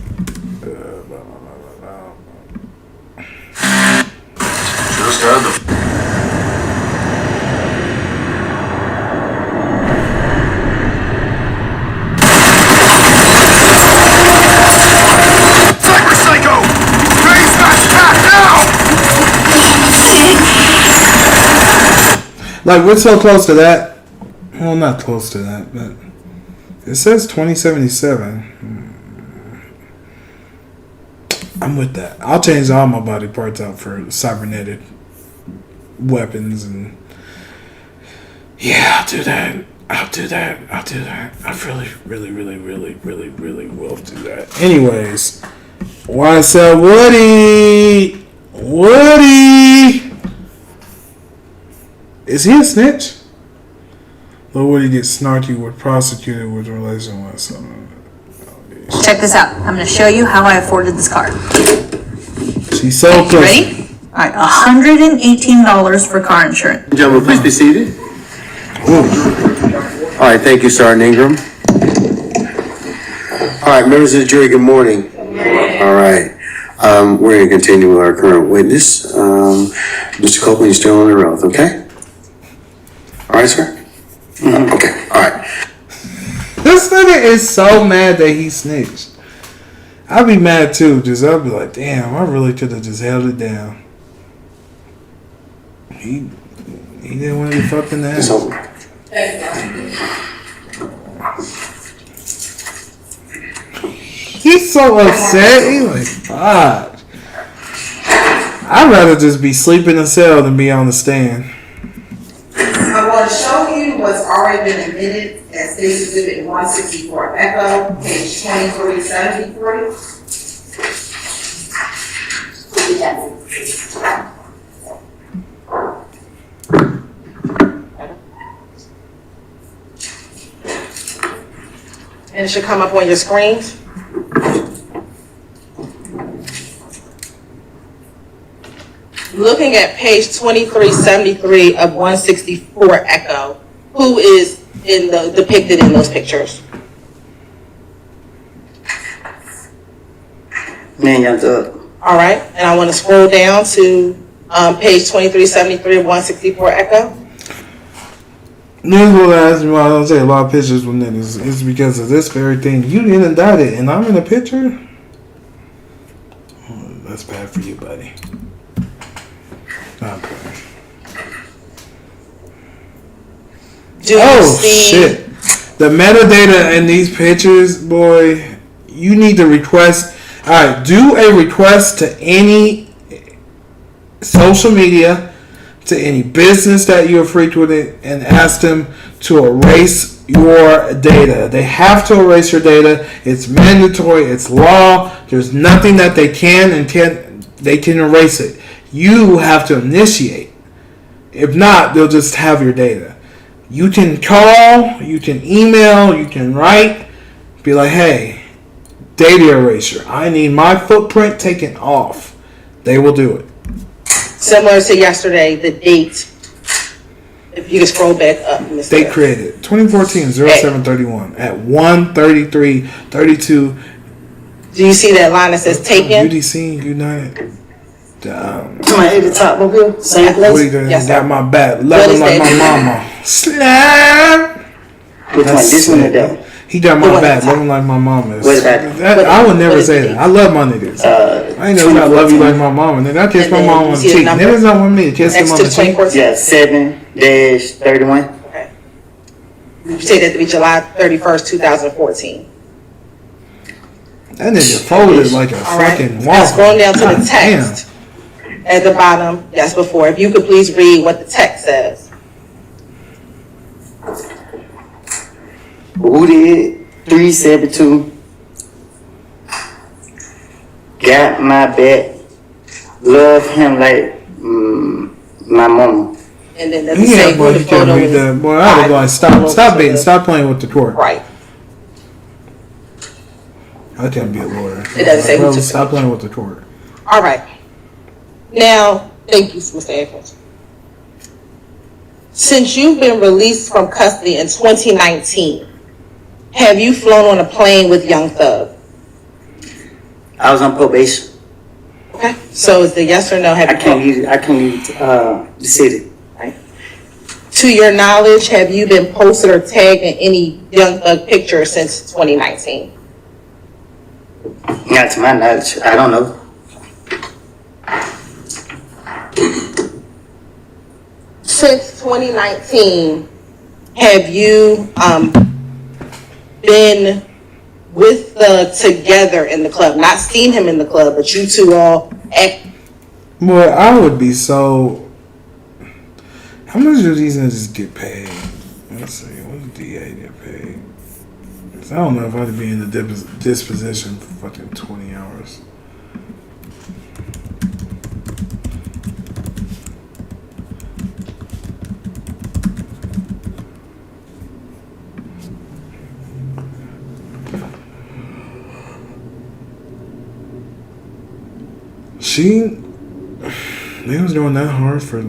Just had the Cyber Psycho! Raise that attack now! Like, we're so close to that. Well, not close to that, but it says 2077. I'm with that. I'll change all my body parts out for cybernetic weapons, and yeah, I'll do that. I really will do that. Anyways, YSL Woody! Is he a snitch? Lil Woody gets snarky with prosecutor with relation with someone. Check this out. I'm going to show you how I afforded this car. She's so You close. ready? All right, $118 for car insurance. Gentlemen, please be seated. All right, thank you, Sergeant Ingram. All right, members of the jury, good morning. All right, we're going to continue with our current witness. Mr. Copeland, you're still on the oath, okay? All right, sir? Okay, all right. This nigga is so mad that he snitched. I'd be mad too. I'd be like, damn, I really could have just held it down. He didn't want to be fucking that. It's over. He's so upset. He's like, fuck. I'd rather just be sleeping in a cell than be on the stand. I want to show you what's already been admitted as State Exhibit 164 Echo, page 2373. And it should come up on your screens. Looking at page 2373 of 164 Echo, who is depicted in those pictures? Man, y'all up. All right, and I want to scroll down to page 2373 of 164 Echo. This is what I asked me why I don't take a lot of pictures with niggas. It's because of this very thing. You didn't indict it, and I'm in a picture? Oh, that's bad for you, buddy. Okay. Shit. The metadata in these pictures, boy, you need to request. Alright, do a request to any social media, to any business that you're frequenting, and ask them to erase your data. They have to erase your data. It's mandatory. It's law. There's nothing that they can erase it. You have to initiate. If not, they'll just have your data. You can call, you can email, you can write, be like, hey, data erasure. I need my footprint taken off. They will do it. Similar to yesterday, the date. If you can scroll back up, Mr. Date created 2014-07-31 at 1:33:32. Do you see that line that says taken? UDC United. Somebody at the top, mobile. Same place. What are you doing? Got my back. Love him like my mama. Slap. Which one? This one or that one? He got my back. Love him like my mama. What about I would never say that. I love my niggas. I ain't never got love you like my mama. Nigga, I kiss my mama on the cheek. Niggas don't want me to kiss them on the cheek. Yeah, 7-31. Okay. You say that to be July 31st, 2014. That nigga folded like a fucking Now waffle. scrolling down to the text at the bottom. That's before. If you could please read what the text says. Who did 372? Got my back. Love him like my mama. And then does it say who boy, the you can't photo read is? that. Boy, I was like, stop beating, stop playing with the court. Right. Oh, I can't be a lawyer. It doesn't say who Well, took stop playing with the court. All right. Now, thank you, Mr. Edwards. Since you've been released from custody in 2019, have you flown on a plane with Young Thug? I was on probation. Okay. So is the yes or no? Have I can't leave the city. Right. To your knowledge, have you been posted or tagged in any Young Thug picture since 2019? Not to my knowledge. I don't know. Since 2019, have you been with the together in the club? Not seen him in the club, but you two all act. Boy, I would be so. How much do these niggas get paid? Let's see. What does DA get paid? 'Cause I don't know if I'd be in the disposition for fucking 20 hours. They was doing that hard for. I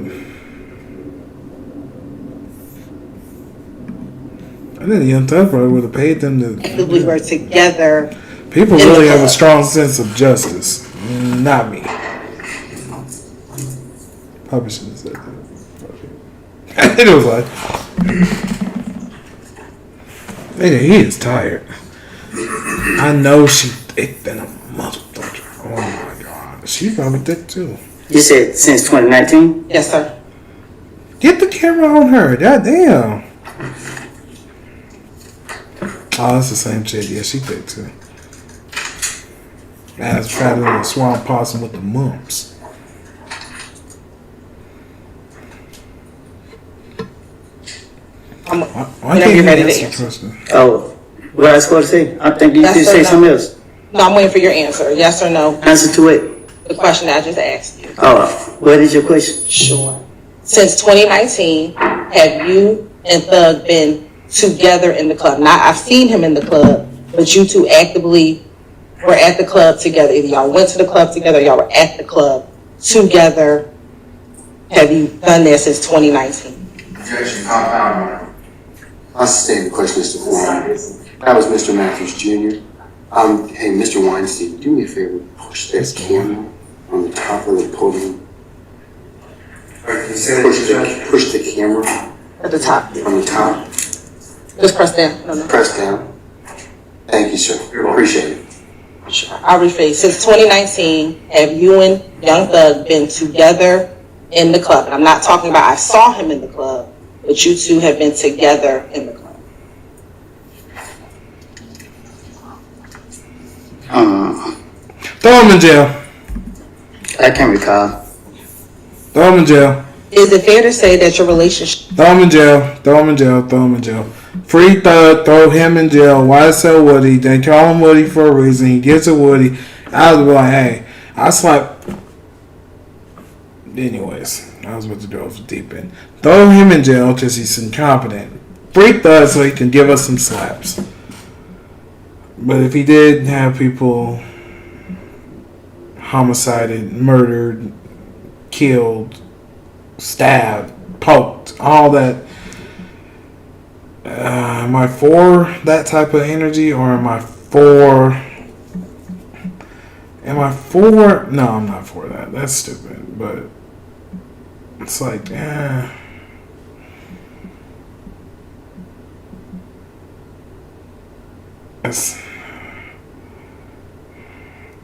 think Young Thug probably would have paid them to. We were together. People really have a strong sense of justice. Not me. Probably shouldn't have said that. It was like. Nigga, he is tired. I know she thick than a motherfucker. Oh my god. She probably thick too. You said since 2019? Yes, sir. Get the camera on her. God damn. Oh, that's the same chick. Yeah, she thick too. Ass fatter than a swamp possum with the mumps. Why can't you ready to answer? Oh, what I was supposed to say? I think you Yes should or say no? something else. No, I'm waiting for your answer. Yes or no? Answer to it. The question I just asked you. Oh, what is your question? Sure. Since 2019, have you and Thug been together in the club? Now, I've seen him in the club, but you two actively were at the club together. Either y'all went to the club together or y'all were at the club together. Have you done that since 2019? Objection, compound. I'll sustain the question, Mr. Foreman. That was Mr. Matthews Jr. Hey, Mr. Weinstein, do me a favor, push that camera on the top of the podium. Push the camera. At the top. On the top. Just press down. No. Press down. Thank you, sir. Appreciate it. Sure. I'll rephrase. Since 2019, have you and Young Thug been together in the club? And I'm not talking about I saw him in the club, but you two have been together in the club. Throw him in jail. I can't recall. Throw him in jail. Is it fair to say that your relationship... Throw him in jail. Throw him in jail. Throw him in jail. Free Thug. Throw him in jail. YSL Woody. They call him Woody for a reason. He gets a Woody. I was like, hey, I slapped... Anyways, I was about to go off the deep end. Throw him in jail because he's incompetent. Free Thug so he can give us some slaps. But if he did have people homicided, murdered, killed, stabbed, poked, all that, am I for that type of energy, or am I for... No, I'm not for that. That's stupid. But it's like,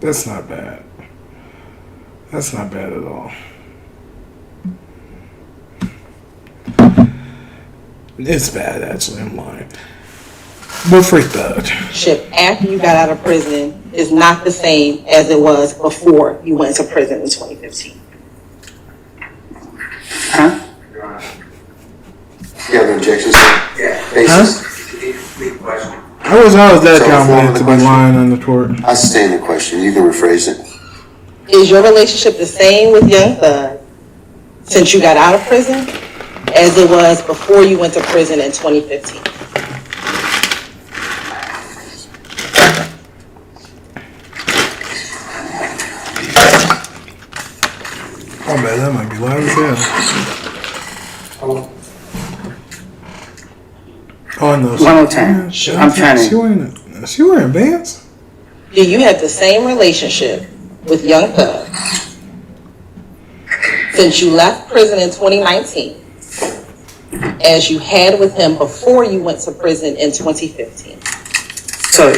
that's not bad. That's not bad at all. It's bad, actually. I'm lying. But Free Thug. After you got out of prison is not the same as it was before you went to prison in 2015. Huh? You have an objection, sir? Yeah. Basis? I was that So, confident to be question. lying on the court. I sustain the question. You can rephrase it. Is your relationship the same with Young Thug since you got out of prison as it was before you went to prison in 2015? My bad, that might be loud as hell. Oh no. One more time. I'm trying to. She wearing bands? Do you have the same relationship with Young Thug since you left prison in 2019 as you had with him before you went to prison in 2015? So,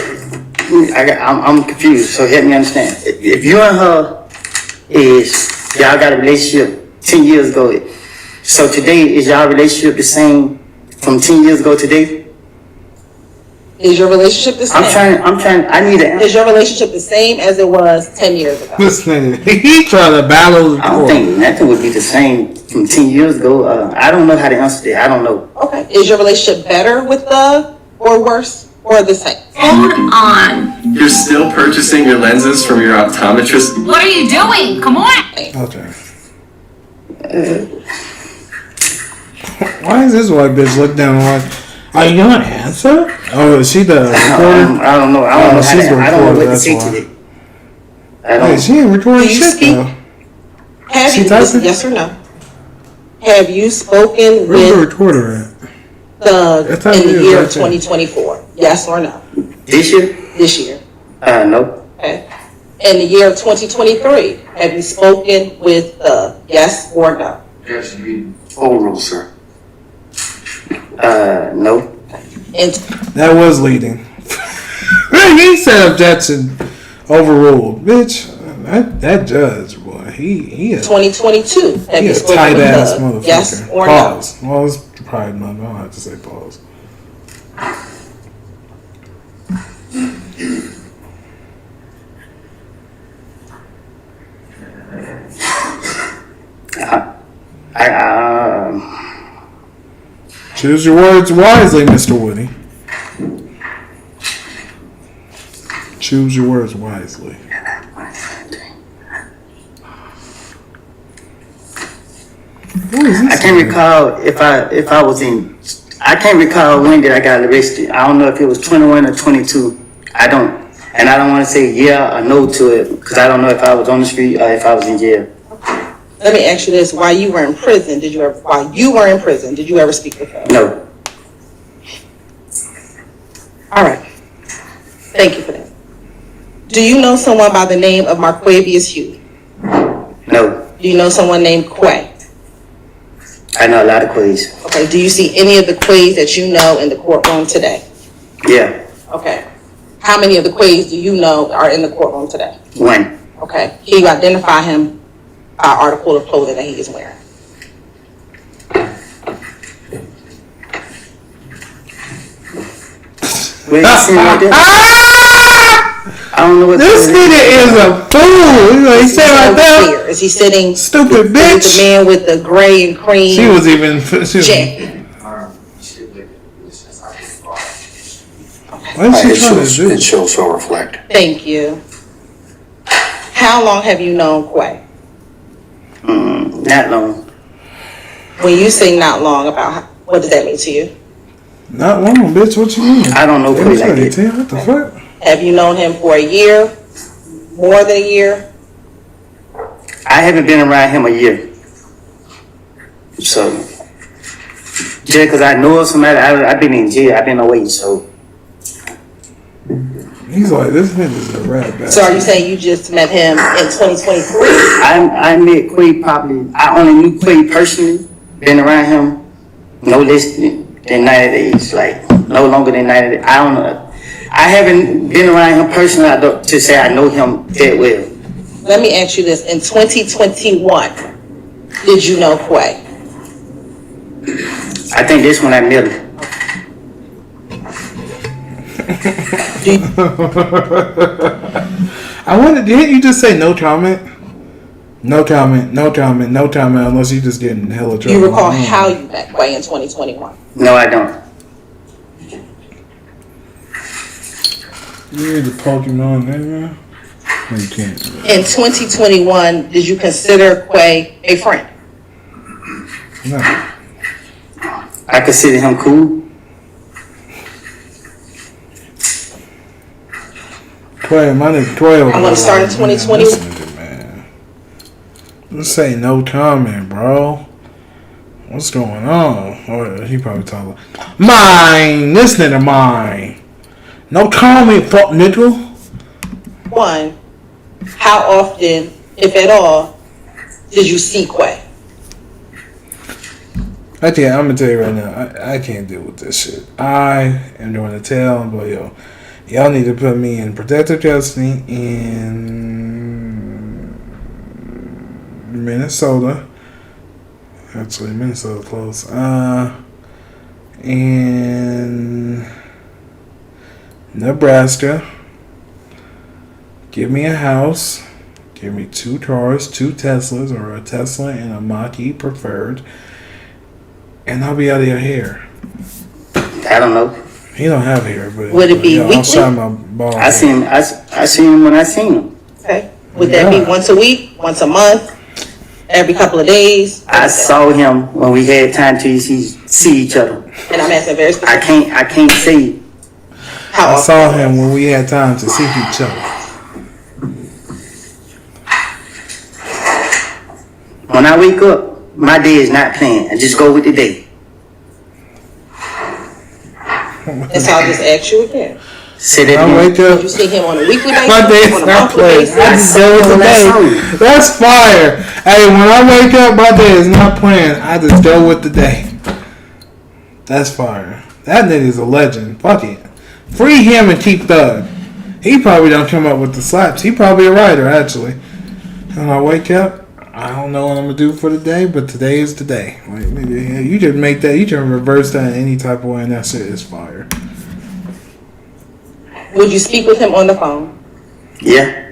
I'm confused. So help me understand. If you and her y'all got a relationship 10 years ago, so today is y'all relationship the same from 10 years ago today? Is your relationship the same? I need to answer. Is your relationship the same as it was 10 years ago? This nigga, he trying to battle. I don't think nothing would be the same from 10 years ago. I don't know how to answer that. I don't know. Okay. Is your relationship better with Thug or worse or the same? Hold on. You're still purchasing your lenses from your optometrist? What are you doing? Come on. Okay. Why is this white bitch look down like, are you gonna answer? Oh, is she the recorder? I don't know. I don't know she's the I don't know recorder, what to that's say why. to it. Hey, she ain't recording Do you shit speak? though. Have She you, typing? yes or no? Have you spoken Where's the with recorder at? Thug That's how in it the is year right of 2024? Yes or no? This year? This year. No. Okay. In the year of 2023, have you spoken with Thug? Yes or no? Overrule, sir. No. That was leading. He said objection overruled. Bitch, that judge, boy, he is 2022. Have he you a spoken tight with ass Thug? motherfucker. Yes or Pause. Well, it's probably not. I don't have to say pause. Choose your words wisely, Mr. Woody. Choose your words wisely. I can't recall if I was in. I can't recall when did I got arrested. I don't know if it was 21 or 22. I don't want to say yeah or no to it because I don't know if I was on the street or if I was in jail. Let me ask you this: while you were in prison, did you ever speak with her? No. All right. Thank you for that. Do you know someone by the name of Marquavius Hugh? No. Do you know someone named Quay? I know a lot of Quays. Okay. Do you see any of the Quays that you know in the courtroom today? Yeah. Okay. How many of the Quays do you know are in the courtroom today? One. Okay. Can you identify him by article of clothing that he is wearing? Where you see right there? I don't know what this nigga is a fool. He said right there. Is he sitting? Stupid bitch. The man with the gray and cream. She was even. jacket. What is she trying to do? It shall so reflect. Thank you. How long have you known Quay? Not long. When you say not long, what does that mean to you? Not long, bitch. What you mean? I don't know Quay like that. What the fuck? Have you known him for a year? More than a year? I haven't been around him a year. So, just because I know of somebody, I've been in jail, I've been away, so. He's like, this nigga's a rat bastard. So are you saying you just met him in 2023? I met Quay probably, I only knew Quay personally, been around him no less than 90 days, like no longer than 90 days. I don't know. I haven't been around him personally to say I know him that well. Let me ask you this. In 2021, did you know Quay? I think this one I met him. I wanted. Didn't you just say no comment? No comment. No comment. No comment. Unless you just getting hella trouble. You recall how you met Quay in 2021? No, I don't. You need the Pokemon there, man. No, you can't. In 2021, did you consider Quay a friend? No. I consider him cool. Quay, my nigga 12. I'm going to start in 2021. Just say no comment, bro. What's going on? Oh, he probably talking. Mine. This nigga mine. No comment, fuck nigga. One, how often, if at all, did you see Quay? I'm gonna tell you right now, I can't deal with this shit. I am doing the tail, but y'all need to put me in protective custody in Minnesota. Actually, Minnesota close. In Nebraska. Give me a house. Give me 2 cars, 2 Teslas, or a Tesla and a Mach-E preferred. And I'll be out of your hair. I don't know. He don't have hair, but would it be weekly? Outside my ball. I seen him when I seen him. Okay. Would that be once a week, once a month, every couple of days? I saw him when we had time to see each other. And I'm asking very specific. I can't say. I saw him when we had time to see each other. When I wake up, my day is not planned. I just go with the day. And so I'll just ask you again. Say that I wake up. Did you see him on a weekly basis? My day is on a not monthly planned. basis? I just go with the day. That's fire. Hey, when I wake up, my day is not planned. I just go with the day. That's fire. That nigga's a legend. Fuck it. Free him and keep Thug. He probably don't come up with the slaps. He probably a writer, actually. When I wake up, I don't know what I'm gonna do for the day, but today is the day. Like, you can make that. You can reverse that in any type of way, and that shit is fire. Would you speak with him on the phone? Yeah.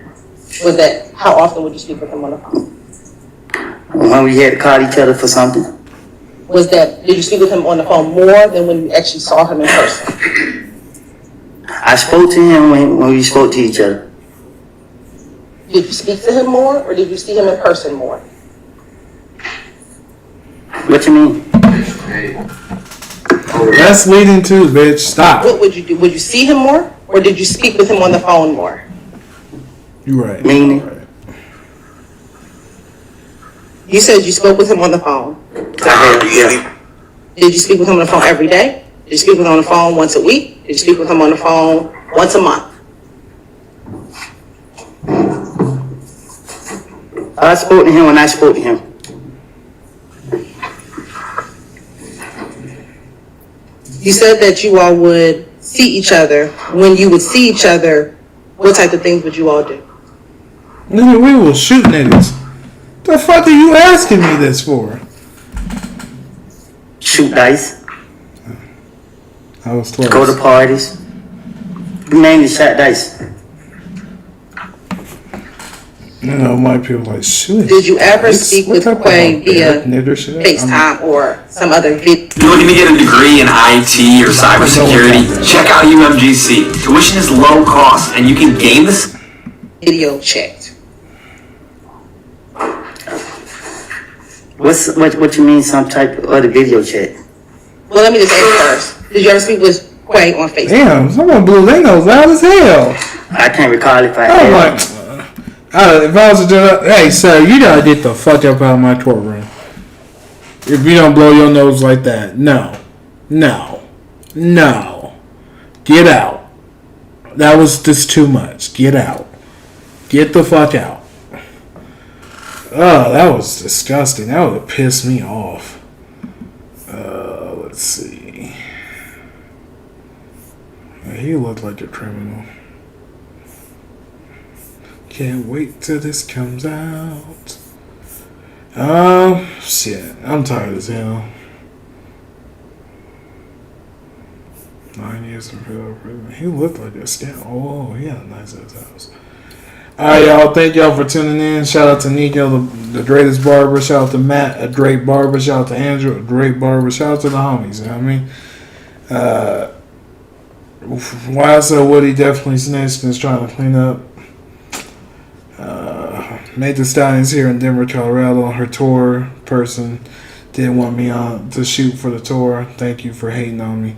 Was that how often would you speak with him on the phone? When we had to call each other for something. Did you speak with him on the phone more than when you actually saw him in person? I spoke to him when we spoke to each other. Did you speak to him more, or did you see him in person more? What you mean? That's leading to, bitch. Stop. What would you do? Would you see him more, or did you speak with him on the phone more? You right. Meaning? You said you spoke with him on the phone. Yeah. Did you speak with him on the phone every day? Did you speak with him on the phone once a week? Did you speak with him on the phone once a month? I spoke to him when I spoke to him. You said that you all would see each other. When you would see each other, what type of things would you all do? Nigga, we will shoot niggas. The fuck are you asking me this for? Shoot dice. I was 12. Go to parties. We mainly shot dice. You know, my people like shooting. Did you ever dice? speak What with type of Quay via nigger shit? FaceTime or some other video? You're looking to get a degree in IT or cybersecurity? Check out UMGC. Tuition is low cost, and you can gain this Video checked. What you mean some type of other video chat? Well, let me just ask first. Did you ever speak with Quay on FaceTime? Damn, someone blew their nose loud as hell. I can't recall if I I'm had. like, if I was to do that, hey sir, you gotta get the fuck up out of my courtroom. If you don't blow your nose like that, no, get out. That was just too much. Get out. Get the fuck out. Oh, that was disgusting. That would have pissed me off. Let's see. He looked like a criminal. Can't wait till this comes out. Shit. I'm tired as hell. 9 years in federal prison. He looked like a scam. Oh, he had a nice ass house. Alright, y'all. Thank y'all for tuning in. Shout out to Nico, the greatest barber. Shout out to Matt, a great barber. Shout out to Andrew, a great barber. Shout out to the homies. You know what I mean? YSL Woody definitely snitched and is trying to clean up. Made the Stallions here in Denver, Colorado on her tour. Person didn't want me on to shoot for the tour. Thank you for hating on me.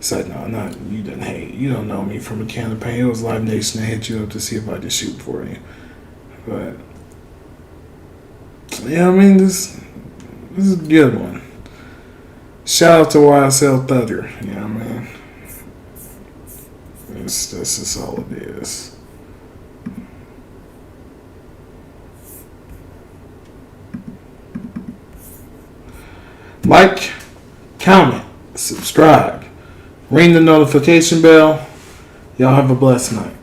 Said no, not you didn't hate. You don't know me from a can of paint. It was Live Nation that hit you up to see if I could shoot for you. But Yeah, I mean, this is a good one. Shout out to YSL Thunder. You know what I mean? This is all it is. Like, comment, subscribe, ring the notification bell. Y'all have a blessed night.